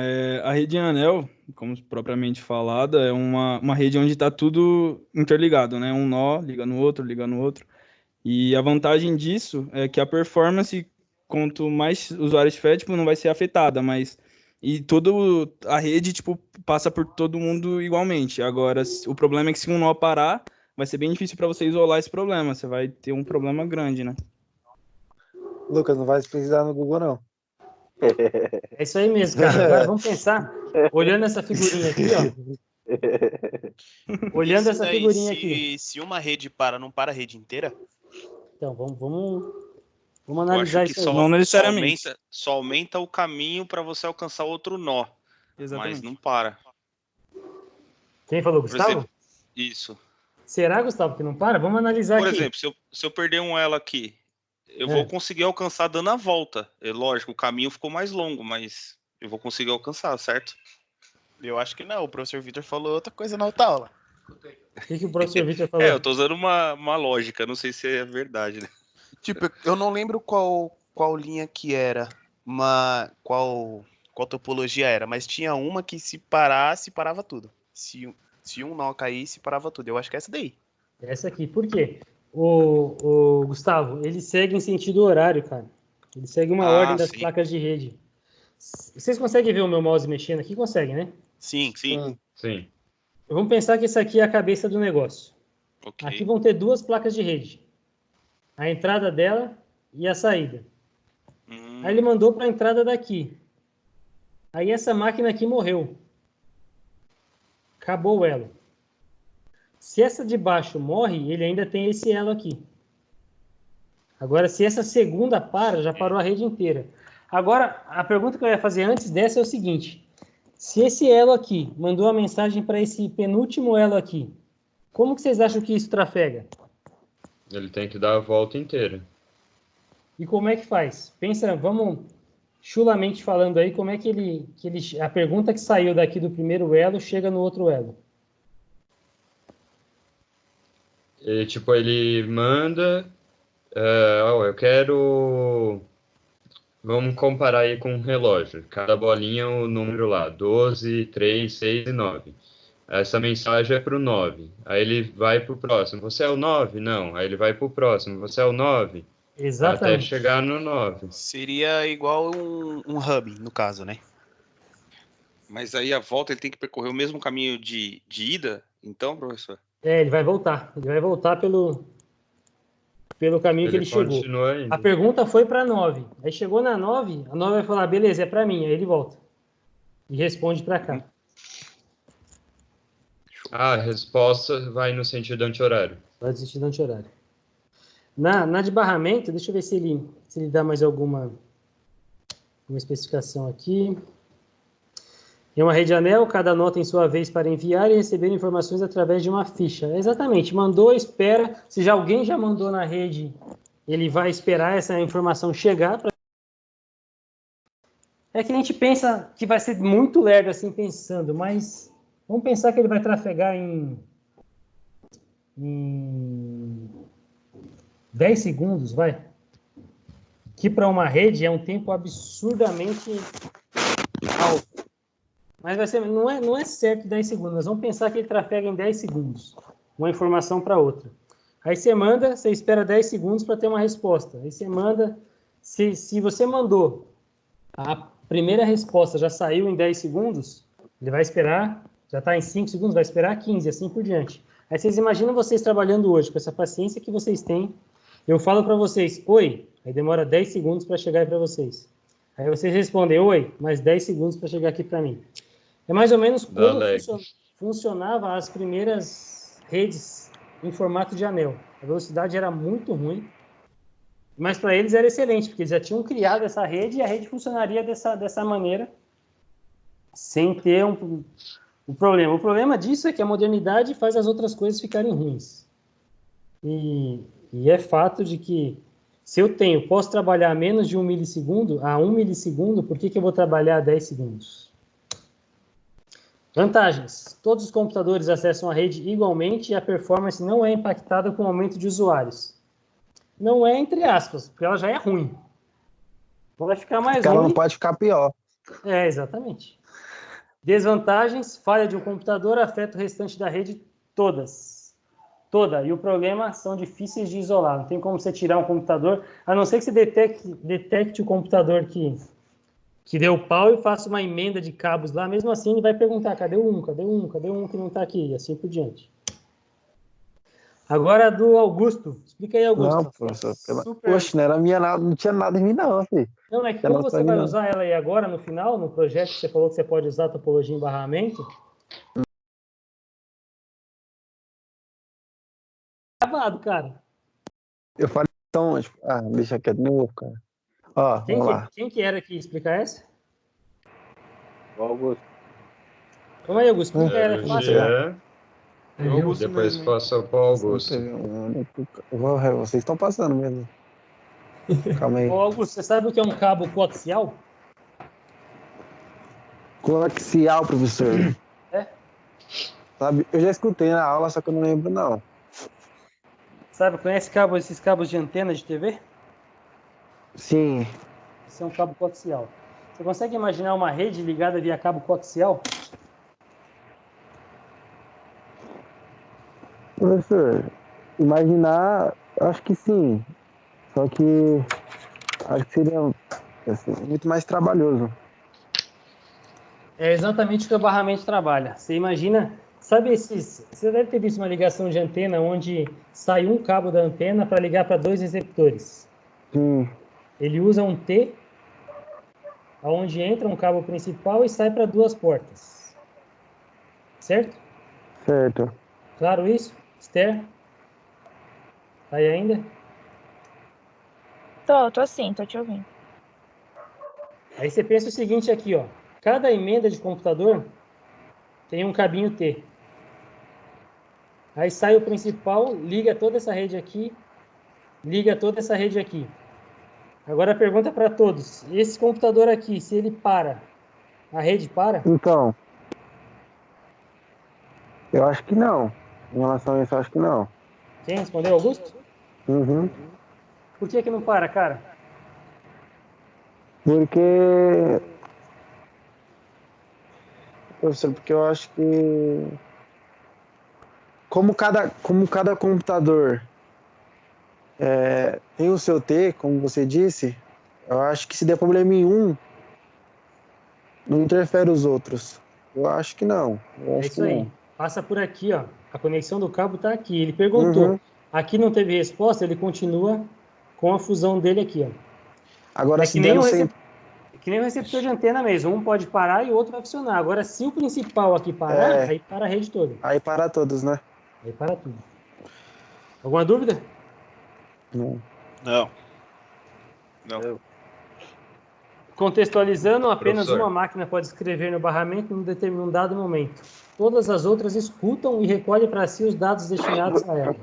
a rede em anel, como propriamente falada, é uma rede onde está tudo interligado, né? Um nó liga no outro, liga no outro. E a vantagem disso é que a performance, quanto mais usuários tiver, tipo, não vai ser afetada, mas... E a rede, tipo, passa por todo mundo igualmente. Agora, o problema é que se um nó parar, vai ser bem difícil para você isolar esse problema. Você vai ter um problema grande, né? Lucas, não vai pesquisar no Google, não. É isso aí mesmo, cara. Agora vamos pensar, olhando essa figurinha aqui, ó. Olhando Isso essa daí, figurinha aqui. se uma rede para, não para a rede inteira? Então, vamos Eu analisar acho que isso aí. Não necessariamente. só aumenta o caminho para você alcançar outro nó, mas Exatamente. não para. Quem falou, Por Gustavo? exemplo, isso. Será, Gustavo, que não para? Vamos analisar Por aqui. exemplo, se eu perder um elo aqui, eu É. vou conseguir alcançar dando a volta. É lógico, o caminho ficou mais longo, mas eu vou conseguir alcançar, certo? Eu acho que não. O professor Vitor falou outra coisa na outra aula. O que o professor Vitor falou? Eu tô usando uma lógica, não sei se é verdade, né? Tipo, eu não lembro qual linha que era, qual topologia era, mas tinha uma que se parasse, parava tudo. Se um nó caísse, parava tudo. Eu acho que é essa daí. Essa aqui. Por quê? O Gustavo, ele segue em sentido horário, cara. Ele segue uma ordem das sim. placas de rede. Vocês conseguem ver o meu mouse mexendo aqui? Conseguem, né? Sim. Sim. Vamos pensar que essa aqui é a cabeça do negócio. Ok. Aqui vão ter duas placas de rede. A entrada dela e a saída. Aí ele mandou para a entrada daqui. Aí essa máquina aqui morreu. Acabou o elo. Se essa de baixo morre, ele ainda tem esse elo aqui. Agora, se essa segunda para, já parou a rede inteira. Agora, a pergunta que eu ia fazer antes dessa é o seguinte. Se esse elo aqui mandou a mensagem para esse penúltimo elo aqui, como que vocês acham que isso trafega? Ele tem que dar a volta inteira. E como é que faz? Pensa, vamos chulamente falando aí, como é que ele a pergunta que saiu daqui do primeiro elo chega no outro elo? E, tipo, ele manda... eu quero... Vamos comparar aí com um relógio. Cada bolinha é o número lá, 12, 3, 6 e 9. Essa mensagem é para o 9. Aí ele vai para o próximo. Você é o 9? Não. Aí ele vai para o próximo. Você é o 9? Até Exatamente. chegar no 9. Seria igual um hub, no caso, né? Mas aí a volta ele tem que percorrer o mesmo caminho de ida, então, professor? Ele vai voltar. Ele vai voltar pelo caminho que ele chegou. Continua indo. A pergunta foi para 9. Aí chegou na 9, a 9 vai falar, beleza, é para mim. Aí ele volta. E responde para cá. A resposta vai no sentido anti-horário. Vai desistir do anti-horário. Na de barramento, deixa eu ver se ele dá mais alguma especificação aqui. Em uma rede anel, cada nó tem sua vez para enviar e receber informações através de uma ficha. Exatamente, mandou, espera. Se já alguém já mandou na rede, ele vai esperar essa informação chegar. É que a gente pensa que vai ser muito lerdo assim pensando, mas vamos pensar que ele vai trafegar em 10 segundos, vai. Que para uma rede é um tempo absurdamente alto. Mas vai ser, não é certo 10 segundos. Nós vamos pensar que ele trafega em 10 segundos. Uma informação para outra. Aí você manda, você espera 10 segundos para ter uma resposta. Aí você manda... Se você mandou, a primeira resposta já saiu em 10 segundos, ele vai esperar, já está em 5 segundos, vai esperar 15, assim por diante. Aí vocês imaginam vocês trabalhando hoje, com essa paciência que vocês têm. Eu falo para vocês, oi, aí demora 10 segundos para chegar para vocês. Aí vocês respondem, oi, mais 10 segundos para chegar aqui para mim. É mais ou menos como funcionava as primeiras redes em formato de anel. A velocidade era muito ruim, mas para eles era excelente, porque eles já tinham criado essa rede e a rede funcionaria dessa maneira, sem ter um problema. O problema disso é que a modernidade faz as outras coisas ficarem ruins. E é fato de que se eu posso trabalhar menos de 1 milissegundo, a 1 milissegundo, por que eu vou trabalhar a 10 segundos? Vantagens. Todos os computadores acessam a rede igualmente e a performance não é impactada com o aumento de usuários. Não é entre aspas, porque ela já é ruim. Vai ficar mais ruim. Ela não pode ficar pior. Exatamente. Desvantagens. Falha de um computador afeta o restante da rede toda. E o problema são difíceis de isolar. Não tem como você tirar um computador, a não ser que você detecte o computador que deu pau e faça uma emenda de cabos lá. Mesmo assim, ele vai perguntar, cadê um que não está aqui? E assim por diante. Agora do Augusto. Explica aí, Augusto. Não, professor. Super- Poxa, não era minha nada, não tinha nada em mim, não, filho. Não, é que Ela como não você sabe, vai não. usar ela aí agora, no final, no projeto que você falou que você pode usar a topologia em barramento, gravado, cara. Eu falei, então, tipo, deixa quieto, nem vou ficar. Ó, vamos lá. Quem que era que ia explicar essa? Augusto. Vamos aí, Augusto. Explica ela, é O fácil, cara. Jean, É eu? depois mesmo, hein? passa pro Augusto. Vocês estão passando mesmo. Calma aí. Ô, Augusto, você sabe o que é um cabo coaxial? Coaxial, professor. É? Sabe, eu já escutei na aula, só que eu não lembro, não. Sabe, conhece esses cabos de antena de TV? Sim. Esse é um cabo coaxial. Você consegue imaginar uma rede ligada via cabo coaxial? Professor, imaginar, acho que sim. Só que acho que seria assim, muito mais trabalhoso. É exatamente o que o barramento trabalha. Você imagina, sabe esses... Você deve ter visto uma ligação de antena onde sai um cabo da antena para ligar para dois receptores. Sim, Ele usa um T, onde entra um cabo principal e sai para duas portas. Certo? certo. Claro isso? Esther? Tá aí ainda? Tô sim, tô te ouvindo. Aí você pensa o seguinte aqui, ó. Cada emenda de computador tem um cabinho T. Aí sai o principal, liga toda essa rede aqui, liga toda essa rede aqui. Agora a pergunta para todos. Esse computador aqui, se ele para, a rede para? Então, eu acho que não. Em relação a isso, eu acho que não. Quem respondeu, Augusto? Uhum. Por que não para, cara? Porque, professor, porque eu acho que como cada computador tem o seu T, como você disse, eu acho que se der problema em um, não interfere os outros. Eu acho que não. Eu É acho isso que aí. não. Passa por aqui, ó. A conexão do cabo está aqui. Ele perguntou. Uhum. Aqui não teve resposta, ele continua com a fusão dele aqui, ó. Agora, É se der no centro. que nem o receptor de antena mesmo. Um pode parar e o outro vai funcionar. Agora, se o principal aqui parar, aí para a rede toda. Aí para todos, né? Aí para tudo. Alguma dúvida? Não. Não. Contextualizando, apenas Professor. uma máquina pode escrever no barramento num determinado dado momento. Todas as outras escutam e recolhem para si os dados destinados a ela.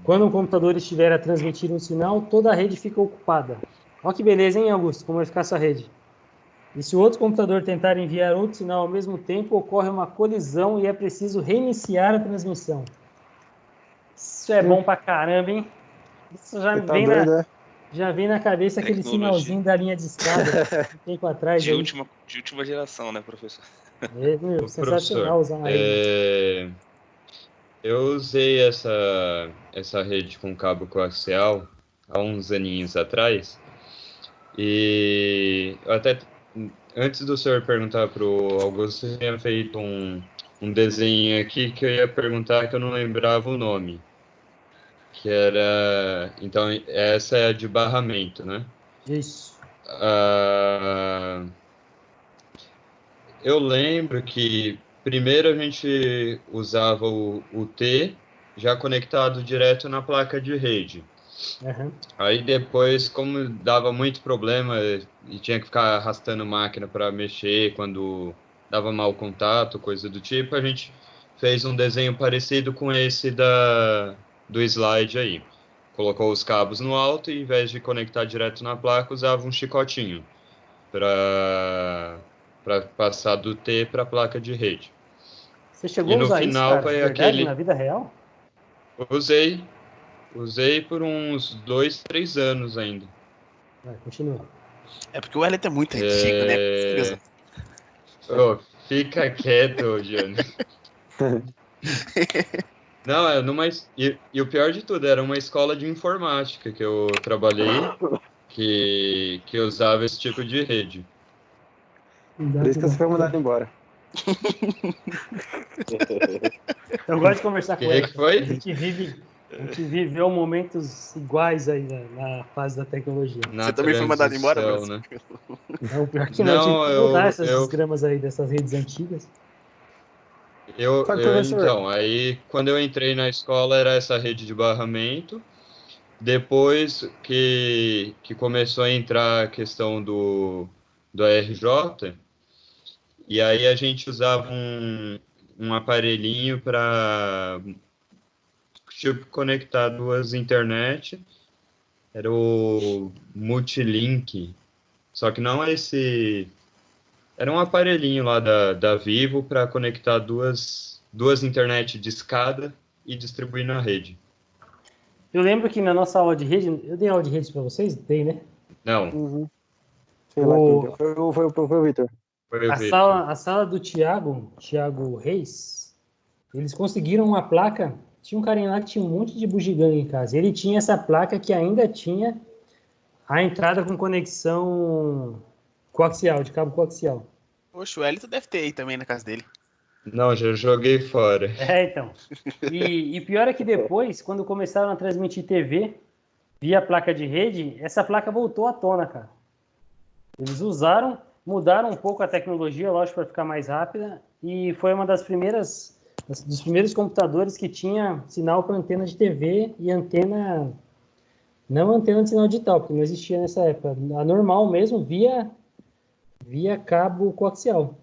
Quando um computador estiver a transmitir um sinal, toda a rede fica ocupada. Olha que beleza, hein, Augusto? Como vai ficar essa rede? E se o outro computador tentar enviar outro sinal ao mesmo tempo, ocorre uma colisão e é preciso reiniciar a transmissão. Isso é bom pra caramba, hein? Isso Você tá doido, é? já vem na cabeça aquele Tecnologia. sinalzinho da linha de escada um tempo atrás. De aí. última geração, né, professor? É, meu, Ô, sensacional usar uma rede. Eu usei essa rede com cabo coaxial há uns aninhos atrás. E eu até, antes do senhor perguntar para o Augusto, eu tinha feito um desenho aqui que eu ia perguntar que eu não lembrava o nome. Que era... Então, essa é a de barramento, né? Isso. Eu lembro que primeiro a gente usava o T já conectado direto na placa de rede. Uhum. Aí depois, como dava muito problema e tinha que ficar arrastando máquina para mexer quando dava mau contato, coisa do tipo, a gente fez um desenho parecido com esse do slide aí. Colocou os cabos no alto e, em vez de conectar direto na placa, usava um chicotinho para passar do T para a placa de rede. Você chegou E a no usar isso, final cara, de vai verdade, na vida real? Usei por uns 2, 3 anos ainda. Vai, continua. É porque o Wellington é muito antigo, né? Precisa. Oh, fica quieto, Jânio. Não, e o pior de tudo, era uma escola de informática que eu trabalhei, que usava esse tipo de rede. Por isso que você foi mandado embora. Eu gosto de conversar com Que ele. foi? A gente viveu momentos iguais aí na fase da tecnologia. Na Você também foi mandado embora, transição, Brasil? né? Não, pior que não, eu tive Não, que mudar eu, essas eu, desgramas aí dessas redes antigas. eu, Só que, eu, professor, então, aí quando eu entrei na escola era essa rede de barramento. Depois que começou a entrar a questão do ARJ, e aí a gente usava um aparelhinho para tipo, conectar duas internet, era o Multilink, só que não esse, era um aparelhinho lá da Vivo para conectar duas internet de escada e distribuir na rede. Eu lembro que na nossa aula de rede, eu dei aula de redes para vocês? Dei, né? Não, sei lá quem deu. O, Foi o Vitor. foi o a Victor. sala do Thiago Reis, eles conseguiram uma placa. Tinha um carinha lá que tinha um monte de bugiganga em casa. Ele tinha essa placa que ainda tinha a entrada com conexão coaxial, de cabo coaxial. Poxa, o Elito deve ter aí também na casa dele. Não, já joguei fora. Então. E pior é que depois, quando começaram a transmitir TV via placa de rede, essa placa voltou à tona, cara. Eles mudaram um pouco a tecnologia, lógico, para ficar mais rápida, e foi uma dos primeiros computadores que tinha sinal para antena de TV e antena, não antena de sinal digital, porque não existia nessa época. A normal mesmo, via cabo coaxial.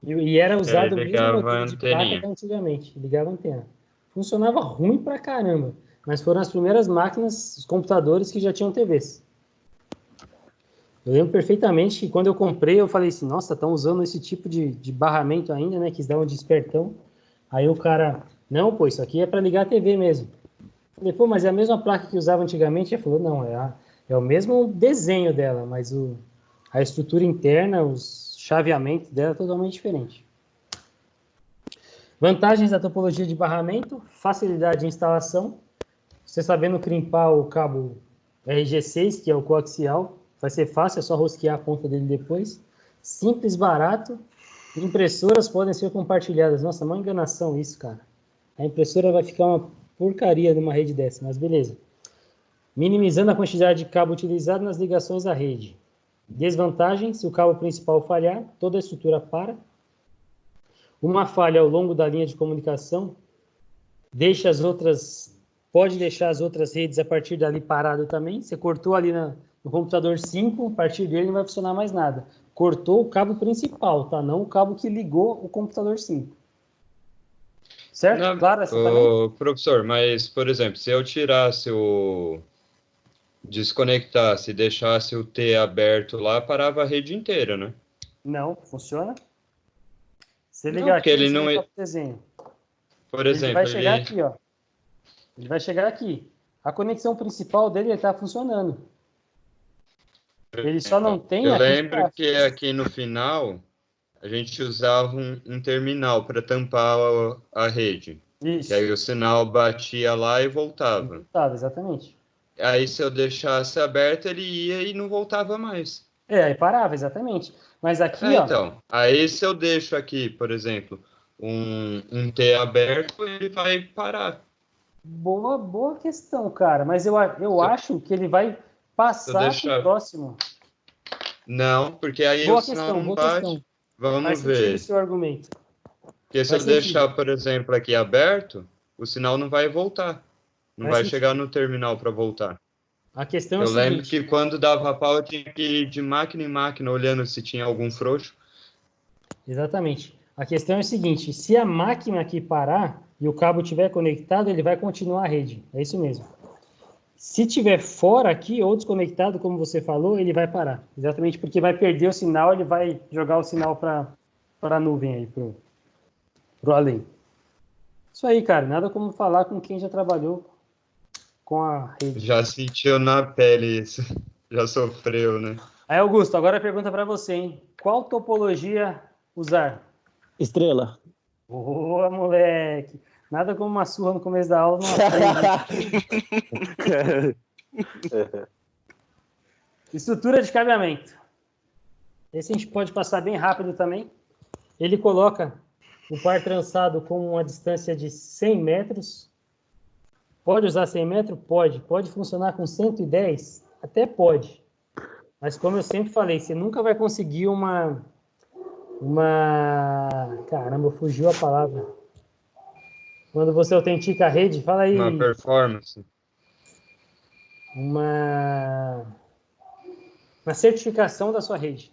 E era usado o mesmo ligava a modelo de placa anteninha. que antigamente, ligava a antena. Funcionava ruim pra caramba, mas foram as primeiras máquinas, os computadores que já tinham TVs. Eu lembro perfeitamente que quando eu comprei, eu falei assim, nossa, estão usando esse tipo de barramento ainda, né, que dá um despertão. Aí o cara, não, pô, isso aqui é para ligar a TV mesmo. Eu falei, pô, mas é a mesma placa que usava antigamente? Ele falou, não, é o mesmo desenho dela, mas a estrutura interna, os chaveamentos dela é totalmente diferente. Vantagens da topologia de barramento, facilidade de instalação, você sabendo crimpar o cabo RG6, que é o coaxial, vai ser fácil, é só rosquear a ponta dele depois. Simples, barato. Impressoras podem ser compartilhadas. Nossa, uma enganação isso, cara. A impressora vai ficar uma porcaria numa rede dessa, mas beleza. Minimizando a quantidade de cabo utilizado nas ligações à rede. Desvantagem, se o cabo principal falhar, toda a estrutura para. Uma falha ao longo da linha de comunicação pode deixar as outras redes a partir dali parado também. Você cortou ali no computador 5, a partir dele não vai funcionar mais nada. Cortou o cabo principal, tá? Não o cabo que ligou o computador 5. Certo? Não, Claro essa também? professor, mas, por exemplo, se eu tirasse desconectasse e deixasse o T aberto lá, parava a rede inteira, né? Não, funciona. Você Não, ligar porque aqui, ele você não vem é. para o desenho. Por Ele vai exemplo, chegar ele. aqui, ó. Ele vai chegar aqui. A conexão principal dele está funcionando. Ele só não tem Eu aqui lembro embaixo. que aqui no final a gente usava um terminal para tampar a rede. Que aí Isso. o sinal batia lá e voltava. Tá, exatamente. Aí se eu deixasse aberto, ele ia e não voltava mais. Aí parava, exatamente. Mas aqui, ó, Então. Aí se eu deixo aqui, por exemplo, um T aberto, ele vai parar. boa questão, cara. Mas eu Se eu, acho que ele vai se eu passar pro deixar. próximo. Não, porque aí o sinal não Boa bate. questão. Faz Vamos sentido o ver. seu argumento. Porque se Faz eu sentido. deixar, por exemplo, aqui aberto, o sinal não vai voltar. Não Faz vai chegar sentido. no terminal para voltar. A questão é o Eu lembro seguinte. que quando dava pau, eu tinha que ir de máquina em máquina olhando se tinha algum frouxo. Exatamente. A questão é o seguinte: se a máquina aqui parar e o cabo estiver conectado, ele vai continuar a rede. É isso mesmo. Se tiver fora aqui ou desconectado, como você falou, ele vai parar. Exatamente porque vai perder o sinal, ele vai jogar o sinal para a nuvem aí, pro além. Isso aí, cara. Nada como falar com quem já trabalhou com a rede. Já sentiu na pele isso. Já sofreu, né? Aí, Augusto, agora a pergunta para você, hein? Qual topologia usar? Estrela. Boa, moleque. Nada como uma surra no começo da aula, não aprende. Estrutura de cabeamento. Esse a gente pode passar bem rápido também. ele coloca o par trançado com uma distância de 100 metros. Pode usar 100 metros? Pode. Pode funcionar com 110? Até pode. Mas como eu sempre falei, você nunca vai conseguir uma... Caramba, fugiu a palavra. Quando você autentica a rede, fala aí. Uma performance. Uma certificação da sua rede.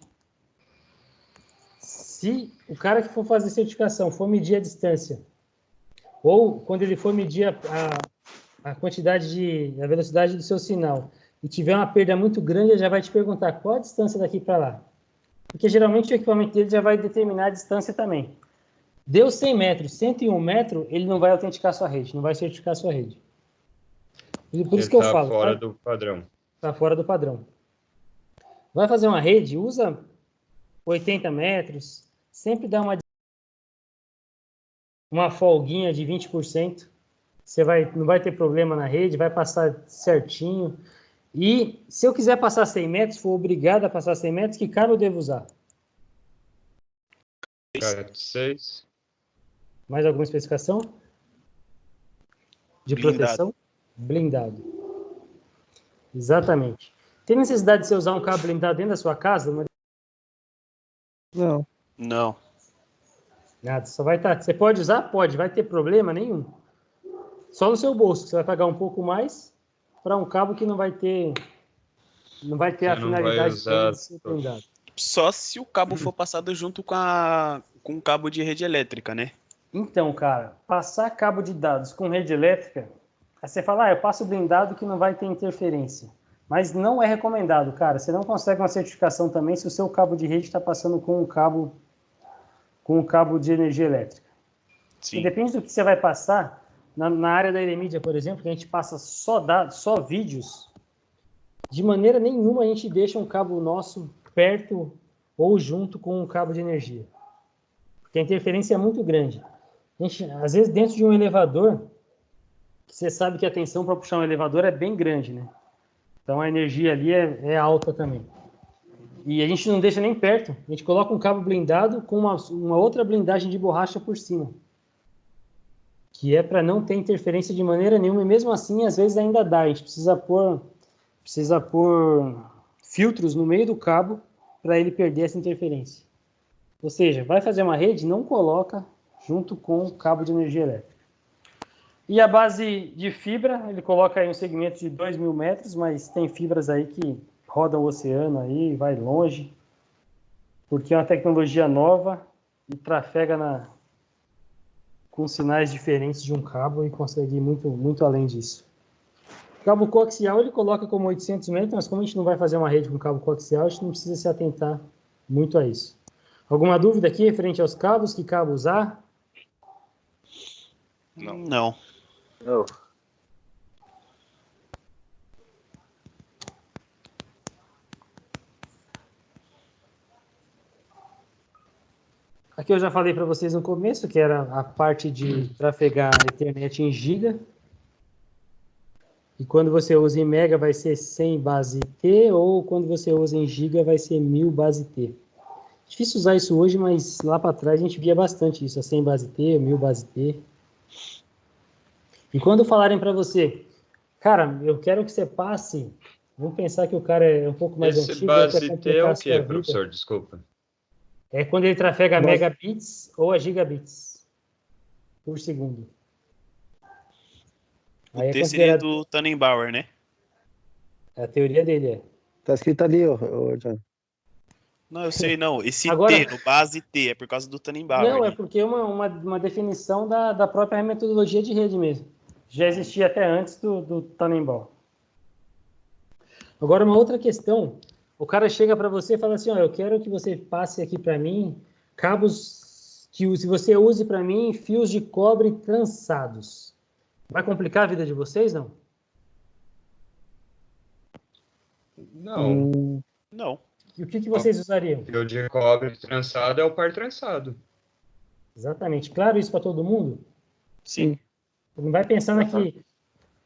Se o cara que for fazer certificação for medir a distância, ou quando ele for medir a quantidade a velocidade do seu sinal e tiver uma perda muito grande, ele já vai te perguntar qual a distância daqui para lá. Porque geralmente o equipamento dele já vai determinar a distância também. Deu 100 metros, 101 metros, ele não vai autenticar a sua rede, não vai certificar a sua rede. E por isso que eu falo. Está fora do padrão. Está fora do padrão. Vai fazer uma rede, usa 80 metros, sempre dá uma folguinha de 20%. Você não vai ter problema na rede, vai passar certinho. E se eu quiser passar 100 metros, for obrigado a passar 100 metros, que cabo eu devo usar? Cat 6. Mais alguma especificação? De proteção? Blindado. Exatamente. Tem necessidade de você usar um cabo blindado dentro da sua casa? Não. Não. Nada, só vai estar. Você pode usar? Pode, vai ter problema nenhum. Só no seu bolso, você vai pagar um pouco mais para um cabo que não vai ter a finalidade de ser blindado. Só se o cabo for passado junto com o cabo de rede elétrica, né? Então, cara, passar cabo de dados com rede elétrica, aí você fala, eu passo blindado que não vai ter interferência. Mas não é recomendado, cara. Você não consegue uma certificação também se o seu cabo de rede está passando com um cabo de energia elétrica. Sim. E depende do que você vai passar. Na área da Eremídia, por exemplo, que a gente passa só dados, só vídeos, de maneira nenhuma a gente deixa um cabo nosso perto ou junto com um cabo de energia. Porque a interferência é muito grande. Às vezes, dentro de um elevador, você sabe que a tensão para puxar um elevador é bem grande, né? Então, a energia ali é alta também. E a gente não deixa nem perto. A gente coloca um cabo blindado com uma outra blindagem de borracha por cima. Que é para não ter interferência de maneira nenhuma. E mesmo assim, às vezes ainda dá. A gente precisa pôr filtros no meio do cabo para ele perder essa interferência. Ou seja, vai fazer uma rede, não coloca junto com o cabo de energia elétrica. E a base de fibra, ele coloca aí um segmento de 2.000 metros, mas tem fibras aí que rodam o oceano aí, vai longe, porque é uma tecnologia nova e trafega com sinais diferentes de um cabo e consegue ir muito, muito além disso. O cabo coaxial ele coloca como 800 metros, mas como a gente não vai fazer uma rede com cabo coaxial, a gente não precisa se atentar muito a isso. Alguma dúvida aqui referente aos cabos? Que cabo usar? Não. Não. Aqui eu já falei para vocês no começo, que era a parte de trafegar a internet em giga. E quando você usa em mega vai ser 100 base T, ou quando você usa em giga vai ser 1000 base T. Difícil usar isso hoje, mas lá para trás a gente via bastante isso, a 100 base T, 1000 base T. E quando falarem para você, cara, eu quero que você passe, vamos pensar que o cara é um pouco mais Esse antigo. base T é o quê, professor? Desculpa. É quando ele trafega megabits ou a gigabits por segundo. O T seria do Tannenbauer, né? A teoria dele é. Tá escrito ali, ó, John. Não, eu sei, não. Esse Agora... T, no base T, é por causa do Tannenbauer. Não, é porque é uma definição da própria metodologia de rede mesmo. Já existia até antes do Tannenbaum. Agora, uma outra questão. O cara chega para você e fala assim, eu quero que você passe aqui para mim cabos que se você use para mim fios de cobre trançados. Vai complicar a vida de vocês, não? Não. Não. E o que vocês usariam? Fio de cobre trançado é o par trançado. Exatamente. Claro isso para todo mundo? Sim. Não vai pensando que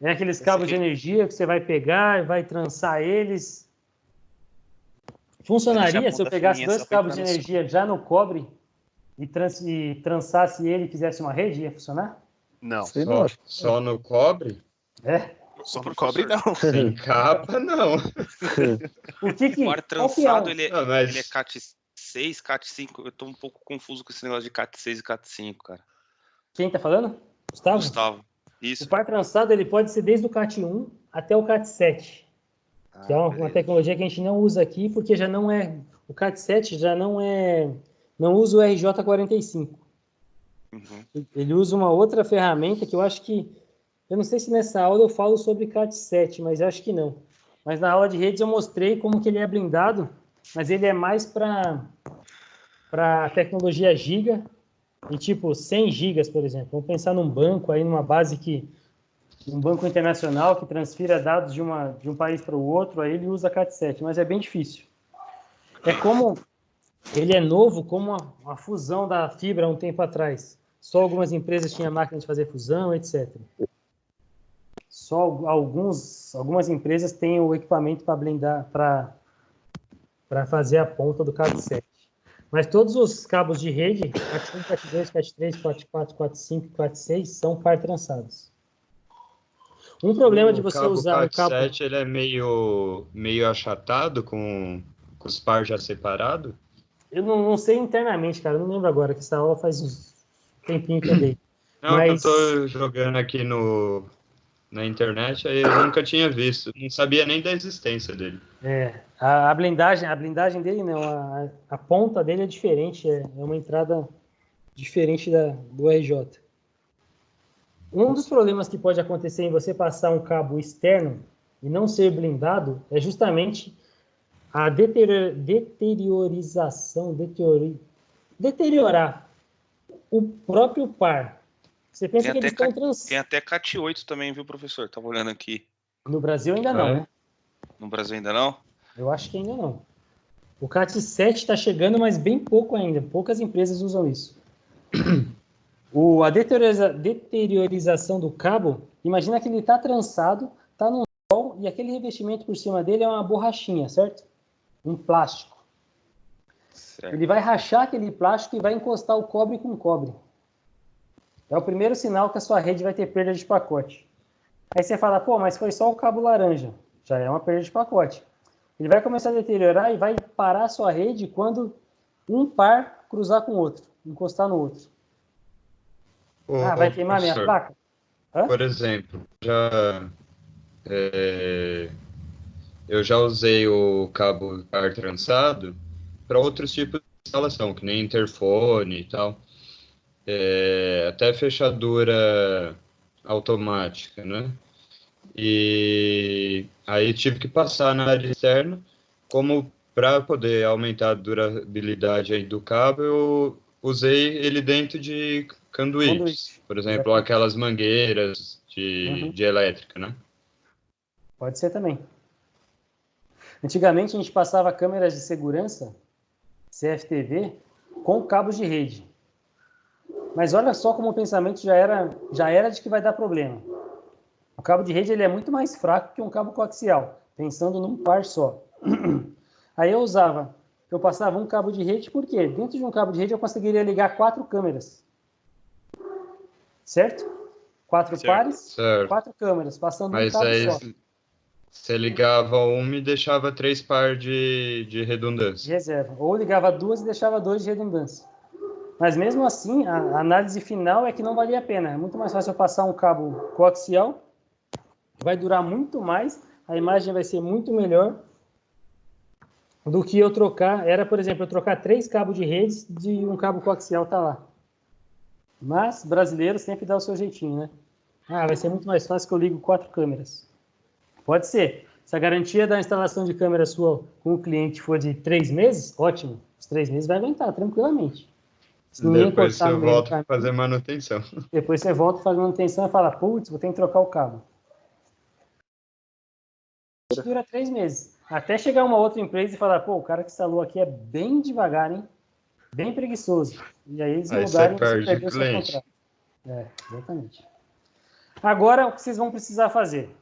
é aqueles cabos de energia que você vai pegar e vai trançar eles. Funcionaria se eu pegasse 2 cabos de energia já no cobre e trançasse ele e fizesse uma rede, ia funcionar? Não, Sei não. Só no cobre? É. só não cobre não. Sem capa, não. O que que... O ar qual que é trançado, um- Não, mas- ele é Cat 6, Cat 5. Eu tô um pouco confuso com esse negócio de Cat 6 e Cat 5, cara. Quem tá falando? Gustavo? Gustavo. O Isso. par trançado ele pode ser desde o CAT 1 até o CAT 7, que é uma beleza. tecnologia que a gente não usa aqui, porque já não é... O CAT 7 já não é... Não usa o RJ45. Uhum. Ele usa uma outra ferramenta que eu acho que... Eu não sei se nessa aula eu falo sobre CAT 7, mas eu acho que não. Mas na aula de redes eu mostrei como que ele é blindado, mas ele é mais para tecnologia giga, e tipo 100 gigas, por exemplo. Vamos pensar num banco aí, numa base que... Um banco internacional que transfira dados de um país para o outro, aí ele usa CAT 7, mas é bem difícil. É como... Ele é novo, como a fusão da fibra há um tempo atrás. Só algumas empresas tinham máquina de fazer fusão, etc. Só algumas empresas têm o equipamento para blindar, para fazer a ponta do cabo 7. Mas todos os cabos de rede, CAT 1, CAT 2, CAT 3, CAT 4, CAT 5 e CAT 6, são par trançados. Um problema de O você cabo usar um Cat cabo... 7, ele é meio achatado, com os par já separados. Eu não sei internamente, cara, eu não lembro agora, que essa aula faz um tempinho que eu dei. Não, que eu Mas tô jogando aqui na internet, aí eu nunca tinha visto. Não sabia nem da existência dele. a blindagem dele não, a ponta dele é diferente, é uma entrada diferente do RJ. Um dos problemas que pode acontecer em você passar um cabo externo e não ser blindado é justamente a deteriorar o próprio par. Você pensa que eles estão Tem até Cat 8 também, viu, professor? Tava olhando aqui. No Brasil ainda não, É? né? No Brasil ainda não? Eu acho que ainda não. O CAT 7 está chegando, mas bem pouco ainda. Poucas empresas usam isso. A deteriorização do cabo, imagina que ele está trançado, está no sol, e aquele revestimento por cima dele é uma borrachinha, certo? Um plástico. Certo. Ele vai rachar aquele plástico e vai encostar o cobre com cobre. É o primeiro sinal que a sua rede vai ter perda de pacote. Aí você fala, pô, mas foi só o cabo laranja. Já é uma perda de pacote. Ele vai começar a deteriorar e vai parar a sua rede quando um par cruzar com o outro, encostar no outro. Vai queimar minha Professor, placa? Hã? por exemplo, eu já usei o cabo par trançado para outros tipos de instalação, que nem interfone e tal. Até fechadura automática, né? E aí tive que passar na área externa, como para poder aumentar a durabilidade aí do cabo, eu usei ele dentro de conduítes, por exemplo, aquelas mangueiras de elétrica, né? Pode ser também. Antigamente a gente passava câmeras de segurança, CFTV, com cabos de rede. Mas olha só como o pensamento já era de que vai dar problema. O cabo de rede ele é muito mais fraco que um cabo coaxial, pensando num par só. Aí eu passava um cabo de rede, porque dentro de um cabo de rede eu conseguiria ligar 4 câmeras. Certo? 4 pares, Certo. 4 câmeras, passando um Mas cabo aí só. você ligava uma e deixava 3 par de De redundância. reserva. Ou ligava 2 e deixava 2 de redundância. Mas mesmo assim, a análise final é que não valia a pena. É muito mais fácil eu passar um cabo coaxial, vai durar muito mais, a imagem vai ser muito melhor do que eu trocar. Era, por exemplo, eu trocar 3 cabos de redes de um cabo coaxial tá lá. Mas brasileiro sempre dá o seu jeitinho, né? Vai ser muito mais fácil que eu ligo 4 câmeras. Pode ser. Se a garantia da instalação de câmera sua com o cliente for de 3 meses, ótimo. Os 3 meses vai aguentar tranquilamente. Se ninguém Depois cortar você no meio do volta para caminho, fazer manutenção. depois você volta, faz manutenção e fala, putz, vou ter que trocar o cabo. Dura 3 meses. Até chegar uma outra empresa e falar, pô, o cara que instalou aqui é bem devagar, hein? Bem preguiçoso. E aí eles Aí mudarem, você você perde perdeu o seu cliente. contrato. Exatamente. Agora, o que vocês vão precisar fazer?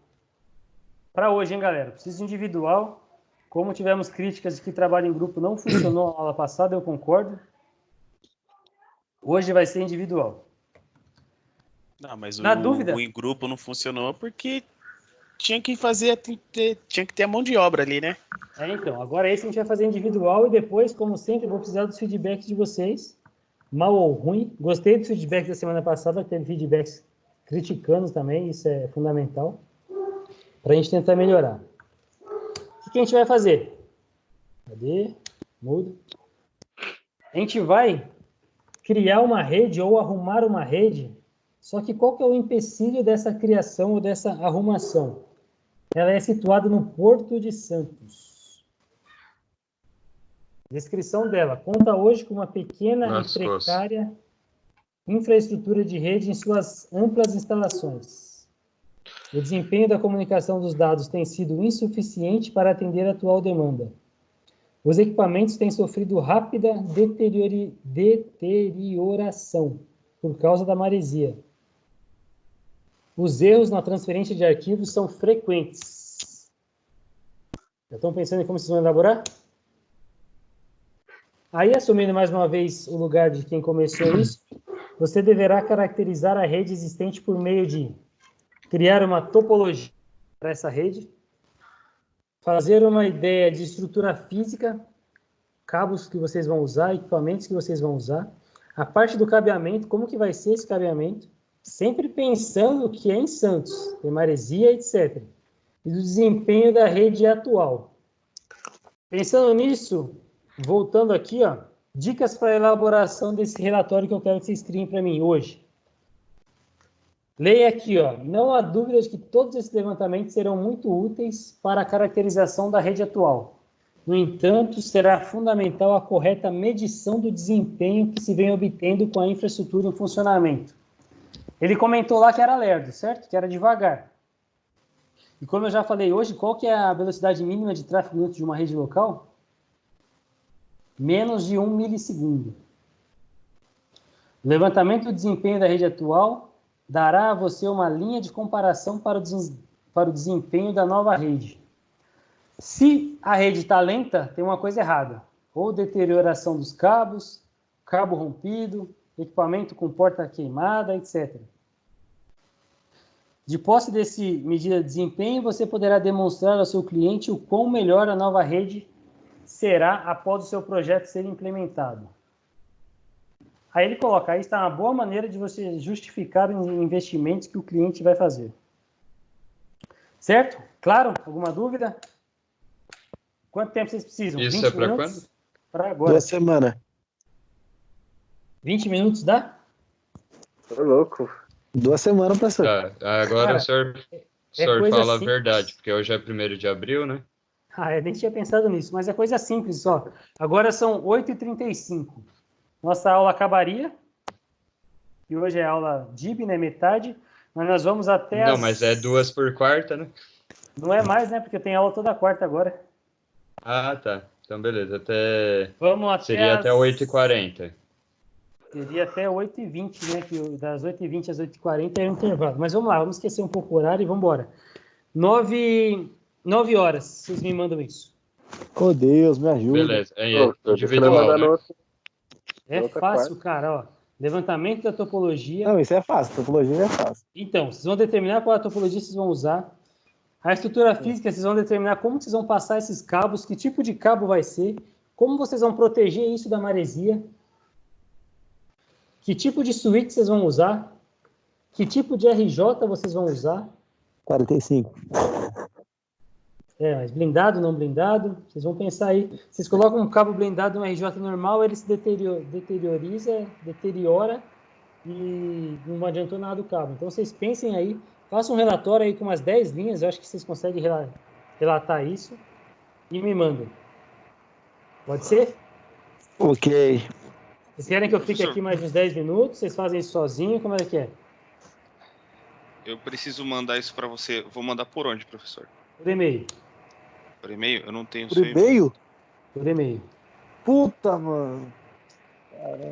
Para hoje, hein, galera? Preciso individual. Como tivemos críticas de que trabalho em grupo não funcionou na aula passada, eu concordo. Hoje vai ser individual. Não, mas Na dúvida? o em grupo não funcionou porque tinha que ter a mão de obra ali, né? Então, agora esse a gente vai fazer individual e depois, como sempre, eu vou precisar dos feedbacks de vocês, mal ou ruim. Gostei do feedback da semana passada, teve feedbacks criticando também, isso é fundamental, para a gente tentar melhorar. O que a gente vai fazer? Cadê? Mudo. A gente vai criar uma rede ou arrumar uma rede, só que qual que é o empecilho dessa criação ou dessa arrumação? Ela é situada no Porto de Santos. Descrição dela. Conta hoje com uma pequena e precária infraestrutura de rede em suas amplas instalações. O desempenho da comunicação dos dados tem sido insuficiente para atender a atual demanda. Os equipamentos têm sofrido rápida deterioração por causa da maresia. Os erros na transferência de arquivos são frequentes. Já estão pensando em como vocês vão elaborar? Aí, assumindo mais uma vez o lugar de quem começou isso, você deverá caracterizar a rede existente por meio de criar uma topologia para essa rede, fazer uma ideia de estrutura física, cabos que vocês vão usar, equipamentos que vocês vão usar, a parte do cabeamento, como que vai ser esse cabeamento, sempre pensando que é em Santos, tem maresia, etc. E do desempenho da rede atual. Pensando nisso, voltando aqui, ó, dicas para a elaboração desse relatório que eu quero que vocês criem para mim hoje. Leia aqui, ó. Não há dúvida de que todos esses levantamentos serão muito úteis para a caracterização da rede atual. No entanto, será fundamental a correta medição do desempenho que se vem obtendo com a infraestrutura em funcionamento. Ele comentou lá que era lerdo, certo? Que era devagar. E como eu já falei hoje, qual que é a velocidade mínima de tráfego dentro de uma rede local? Menos de 1 milissegundo. O levantamento do desempenho da rede atual dará a você uma linha de comparação para o desempenho da nova rede. Se a rede está lenta, tem uma coisa errada. Ou deterioração dos cabos, cabo rompido, equipamento com porta queimada, etc. De posse desse medida de desempenho, você poderá demonstrar ao seu cliente o quão melhor a nova rede será após o seu projeto ser implementado. Aí ele coloca, aí está uma boa maneira de você justificar os investimentos que o cliente vai fazer. Certo? Claro? Alguma dúvida? Quanto tempo vocês precisam? Isso 20 é para minutos? quando? Para agora. 2 semanas. 20 minutos dá? Tô louco. 2 semanas, professor. Tá, agora Cara, o senhor coisa fala a simples. verdade, porque hoje é 1º de abril, né? Eu nem tinha pensado nisso, mas é coisa simples só. Agora são 8h35. Nossa aula acabaria, e hoje é aula DIB, né, metade, mas nós vamos até Não, mas é 2 por quarta, né? Não é mais, né, porque eu tenho aula toda quarta agora. Ah, tá. Então, beleza. Vamos até Seria até 8h40. Seria até 8h20, né, que das 8h20 às 8h40 é o intervalo. Mas vamos lá, vamos esquecer um pouco o horário e vamos embora. 9 horas, vocês me mandam isso. Oh, Deus, me ajuda. Beleza. Aí, individual, né? É fácil, cara, ó. Levantamento da topologia. Não, isso é fácil, topologia é fácil. Então, vocês vão determinar qual a topologia vocês vão usar. A estrutura física, vocês vão determinar como vocês vão passar esses cabos, que tipo de cabo vai ser, como vocês vão proteger isso da maresia, que tipo de switch vocês vão usar, que tipo de RJ vocês vão usar. 45. Mas blindado, não blindado, vocês vão pensar aí. Vocês colocam um cabo blindado no RJ normal, ele se deteriora e não adiantou nada o cabo. Então vocês pensem aí, façam um relatório aí com umas 10 linhas, eu acho que vocês conseguem relatar isso e me mandem. Pode ser? Ok. Vocês querem que eu fique aqui mais uns 10 minutos? Vocês fazem isso sozinho? Como é que é? Eu preciso mandar isso para você. Vou mandar por onde, professor? Por e-mail. Por e-mail? Eu não tenho Por seu e-mail? Por e-mail. Puta, mano.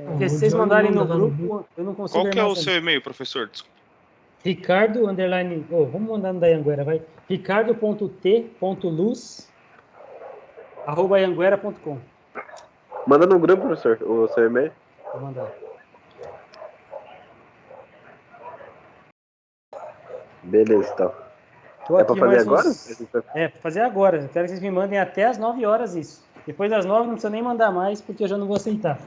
Porque se vocês mandarem no grupo, eu não consigo Qual que é o armazenar. seu e-mail, professor? Desculpa. Ricardo, _ vamos mandar no da Anhanguera, vai. ricardo.t.luz@anhanguera.com. Manda no grupo, professor, o seu e-mail. Vou mandar. Beleza, então. Tô É pra aqui fazer mais agora? uns... É, pra fazer agora. Eu quero que vocês me mandem até as 9 horas isso. Depois das 9 não precisa nem mandar mais, porque eu já não vou aceitar.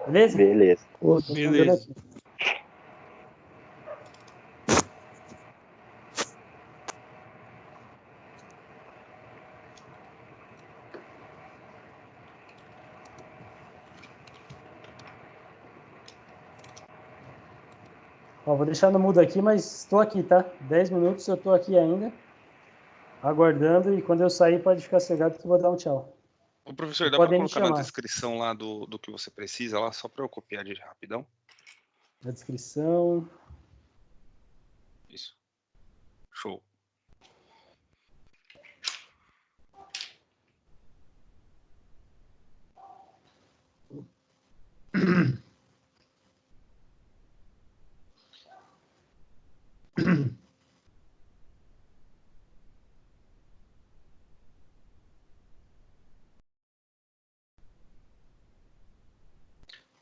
Beleza? Beleza. Tô mandando Beleza. aqui. Ó, vou deixar no mudo aqui, mas estou aqui, tá? 10 minutos eu estou aqui ainda, aguardando, e quando eu sair pode ficar cegado que eu vou dar um tchau. Ô, professor, dá para Podem me colocar na chamar. descrição lá do que você precisa, lá, só para eu copiar de rapidão? Na descrição. Isso. Show.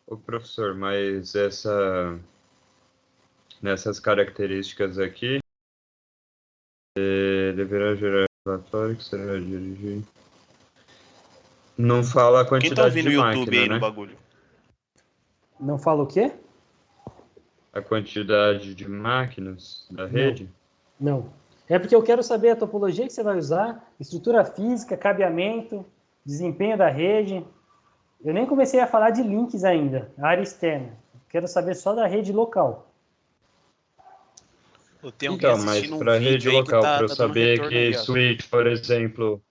Ô, professor, mas nessas características aqui, deverá gerar relatório que será dirigido. Não fala a Quem tá quantidade ouvindo de o YouTube máquina, aí no né? bagulho? Não fala o quê? A quantidade de máquinas da rede. Não. É porque eu quero saber a topologia que você vai usar, estrutura física, cabeamento, desempenho da rede. Eu nem comecei a falar de links ainda, área externa. Quero saber só da rede local. Pô, tem alguém Então, mas assistindo um para rede vídeo aí que local, para eu tá dando saber retorno aí, que ó. switch, por exemplo.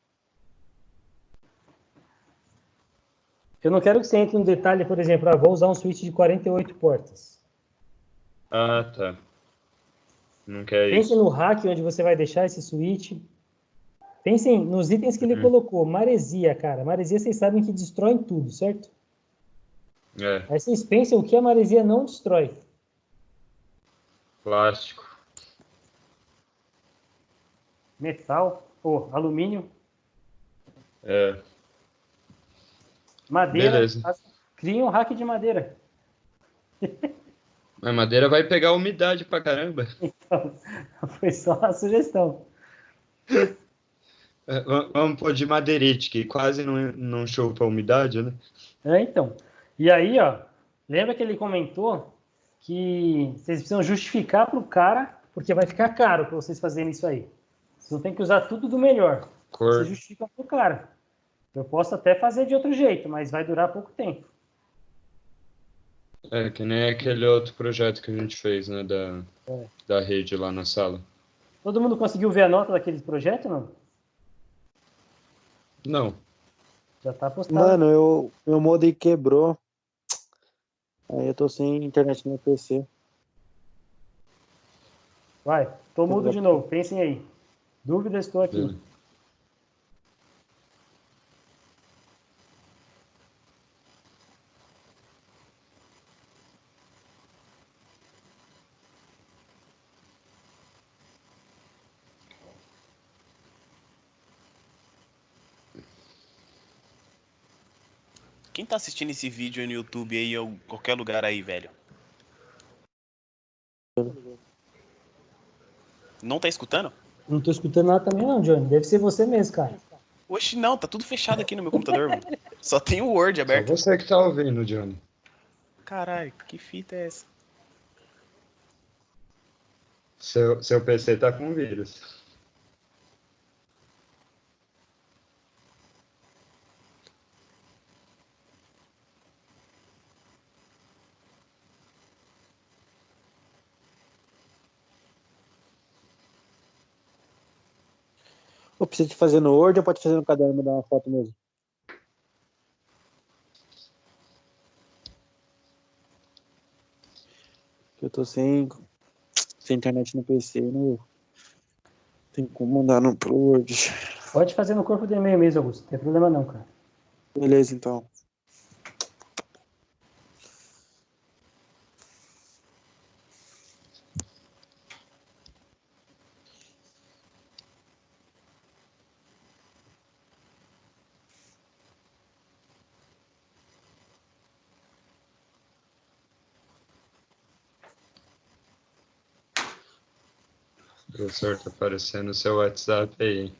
Eu não quero que você entre no detalhe, por exemplo, vou usar um switch de 48 portas. Ah, tá. Não quer Pense isso. no rack onde você vai deixar esse switch. Pensem nos itens que ele Uhum. colocou. Maresia, cara. Maresia, vocês sabem que destrói tudo, certo? É, Aí vocês pensam o que a maresia não destrói. plástico. Metal, alumínio, É, madeira. beleza. Cria um rack de madeira. A madeira vai pegar umidade pra caramba. Então, foi só uma sugestão. Vamos pôr de madeirite, que quase não chupa a umidade, né? Então. E aí, ó, lembra que ele comentou que vocês precisam justificar para o cara, porque vai ficar caro para vocês fazerem isso aí. Vocês não tem que usar tudo do melhor. Vocês Cor. justificam para o cara. Eu posso até fazer de outro jeito, mas vai durar pouco tempo. É, que nem aquele outro projeto que a gente fez, né? Da rede lá na sala. Todo mundo conseguiu ver a nota daquele projeto, não? Não. Já está postado. Mano, meu modem quebrou. Aí eu tô sem internet no meu PC. Vai, tô mudo de novo. Pensem aí. Dúvidas, estou aqui. Beleza. Quem tá assistindo esse vídeo aí no YouTube aí ou qualquer lugar aí, velho? Não tá escutando? Não tô escutando nada também não, Johnny. Deve ser você mesmo, cara. Oxe, não, tá tudo fechado aqui no meu computador, mano. Só tem o Word Só aberto. você que tá ouvindo, Johnny. Caralho, que fita é essa? Seu PC tá com vírus. Eu preciso de fazer no Word ou pode fazer no caderno e mandar uma foto mesmo? Eu tô sem internet no PC, não tem como mandar no pro Word. Pode fazer no corpo do e-mail mesmo, Augusto. Não tem problema não, cara. Beleza, então. Professor, tá aparecendo o seu WhatsApp aí.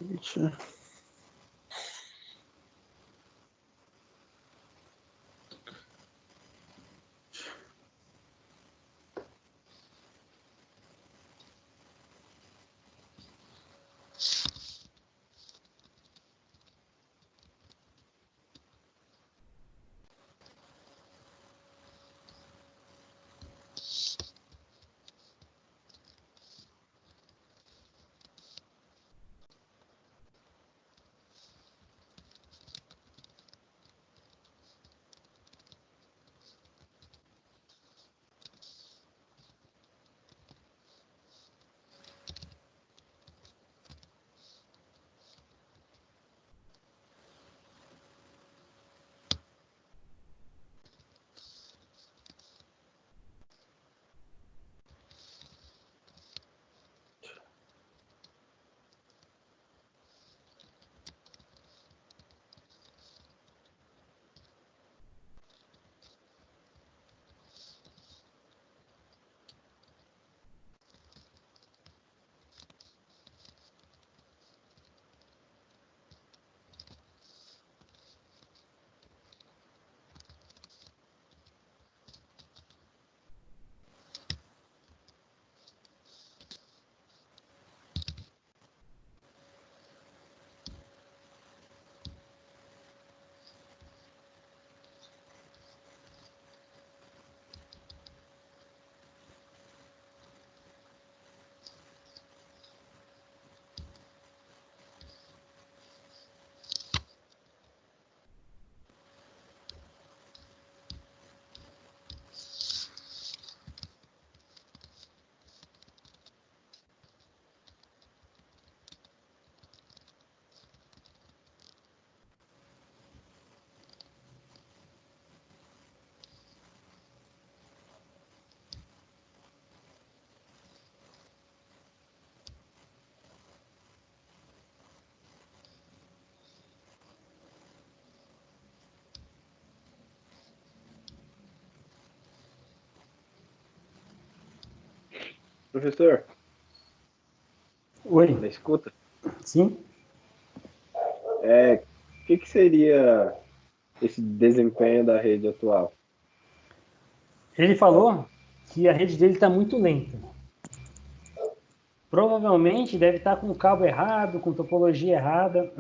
Professor, Oi, na escuta, sim? o que seria esse desempenho da rede atual? Ele falou que a rede dele está muito lenta. Provavelmente deve estar com o cabo errado, com topologia errada.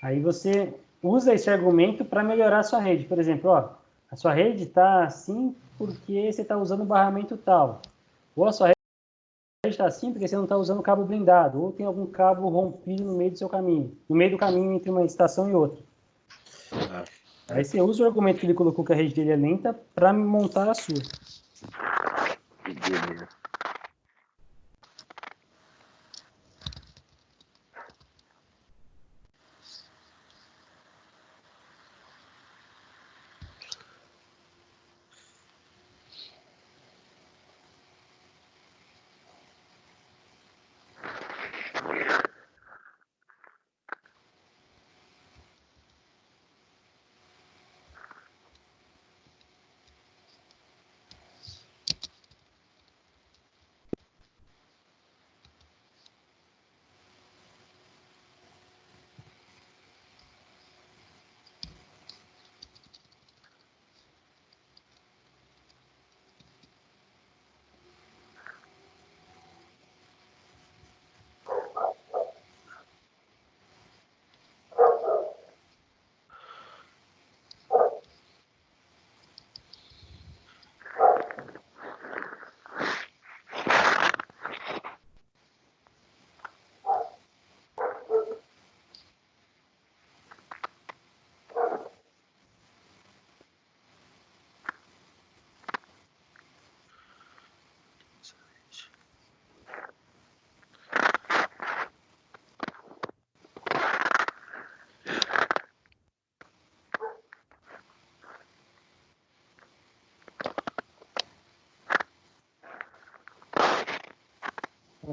Aí você usa esse argumento para melhorar a sua rede. Por exemplo, ó, a sua rede está assim porque você está usando barramento tal. Ou a sua rede está assim porque você não está usando cabo blindado. Ou tem algum cabo rompido no meio do seu caminho. No meio do caminho entre uma estação e outra. Aí você usa o argumento que ele colocou que a rede dele é lenta para montar a sua. Beleza.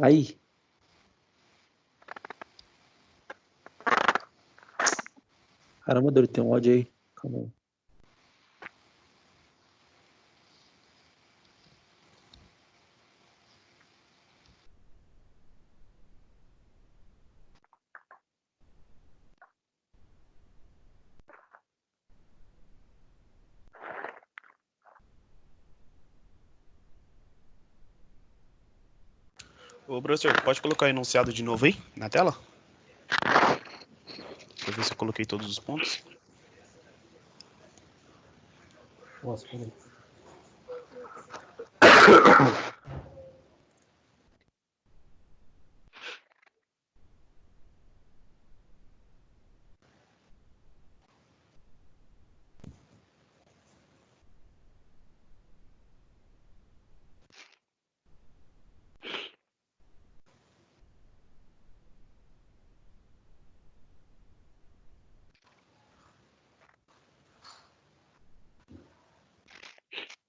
Aí. Caramba, Dori, tem um ódio aí. Calma aí. Ô, professor, pode colocar o enunciado de novo aí, na tela? Deixa eu ver se eu coloquei todos os pontos. Posso, peraí.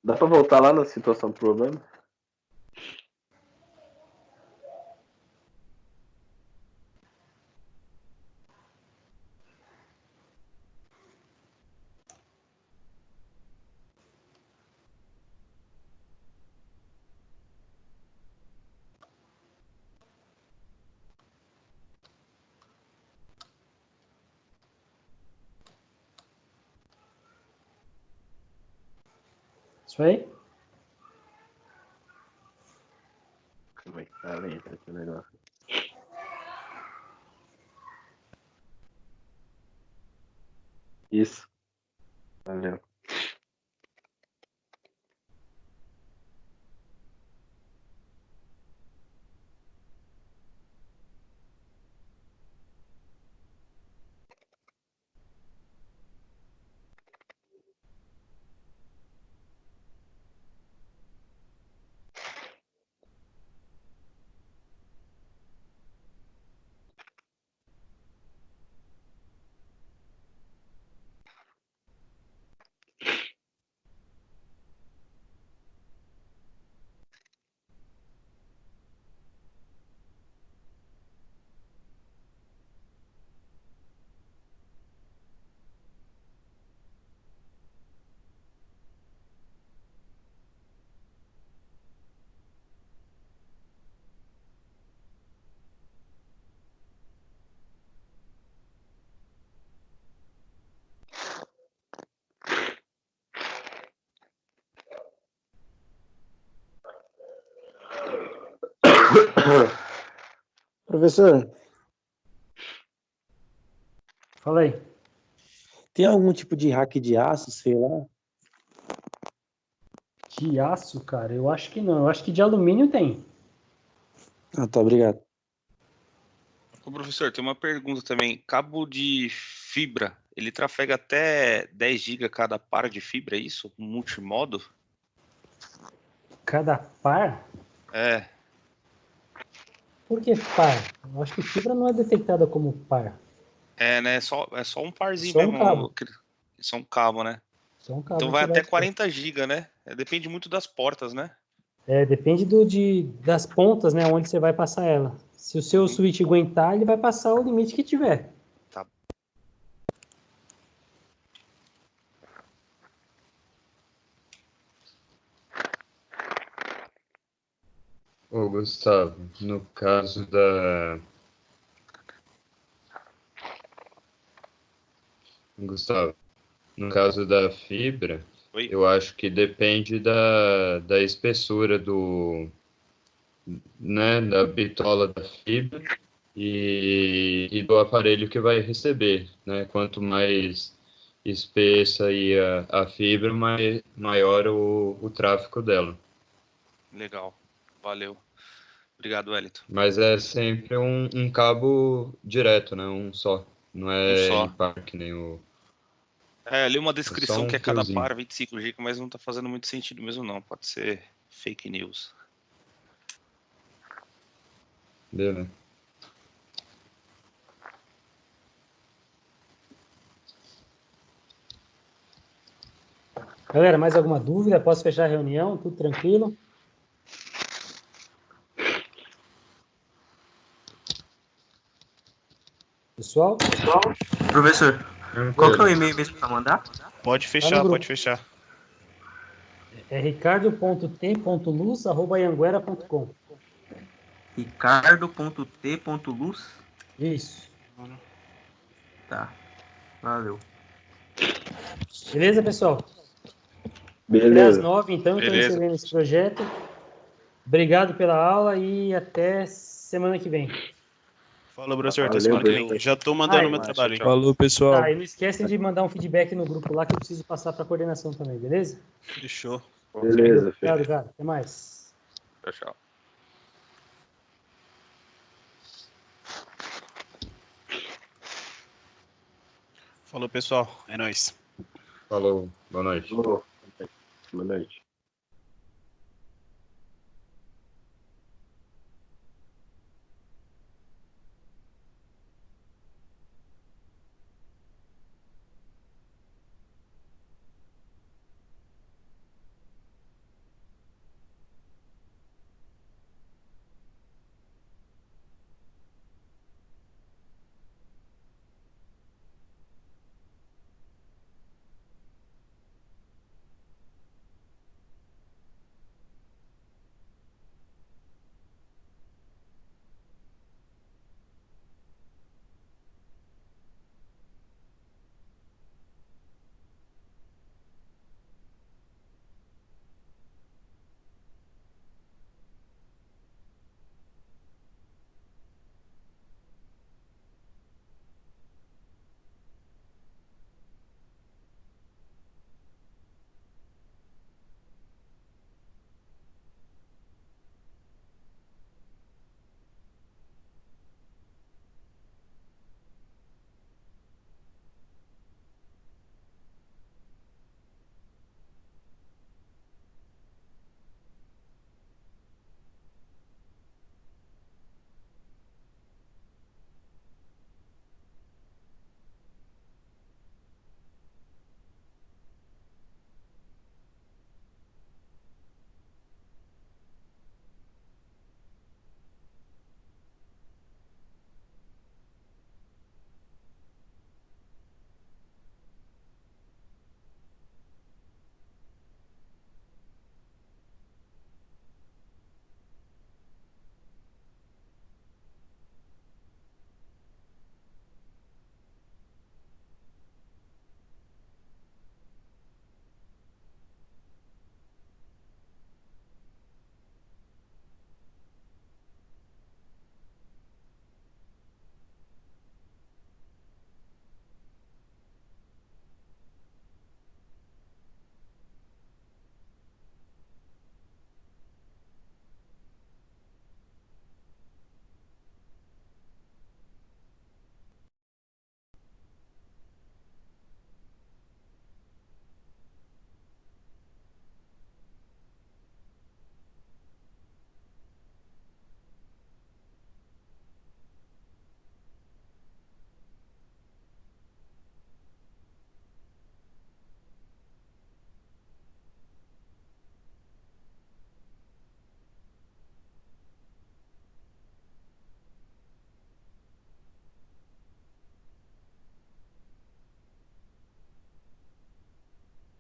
Dá pra voltar lá na situação do problema? Isso aí? Calma aí, tá lento aqui o negócio. Isso. Valeu. Professor, Fala aí. tem algum tipo de hack de aço, sei lá? De aço, cara? Eu acho que não. Eu acho que de alumínio tem. Ah, tá, obrigado. Ô, professor, tem uma pergunta também. Cabo de fibra, ele trafega até 10 GB cada par de fibra, é isso? Multimodo? Cada par? É, Por que par? Eu acho que fibra não é detectada como par. né? É só um parzinho Só um mesmo. cabo. Só um cabo, né? Só um Então cabo vai que vai. até 40 GB, né? Depende muito das portas, né? Depende das pontas, né? Onde você vai passar ela. Se o seu Uhum. switch aguentar, ele vai passar o limite que tiver. Tá. Ô, Gustavo, no caso da. Gustavo, no caso da fibra, Oi? eu acho que depende da espessura né, da bitola da fibra e do aparelho que vai receber, né? Quanto mais espessa aí a fibra, maior o tráfego dela. Legal. Valeu. Obrigado, Wellington. Mas é sempre um cabo direto, né? Um só. Não Um é só. em par que nem o. Ali uma É só descrição um que é cada fiozinho. par 25 GB, mas não tá fazendo muito sentido mesmo, não. Pode ser fake news. Beleza. Galera, mais alguma dúvida? Posso fechar a reunião? Tudo tranquilo? Pessoal? Professor, qual que é o e-mail mesmo para mandar? Pode Tá fechar, no grupo. pode fechar. É ricardo.t.luz@anhanguera.com. ricardo.t.luz? Isso. Tá, valeu. Beleza, pessoal? Até às Beleza. 9, então, estou Beleza. recebendo esse projeto. Obrigado pela aula e até semana que vem. Fala, professor, até Valeu, semana que vem. professor. Já tô mandando Ah, meu é. trabalho, hein? Falou, pessoal. Tá, e não esquecem de mandar um feedback no grupo lá que eu preciso passar para a coordenação também, beleza? Fechou. Beleza, filho. Obrigado, cara. Até mais. Tchau, tchau. Falou, pessoal. É nóis. Falou, boa noite. Boa noite.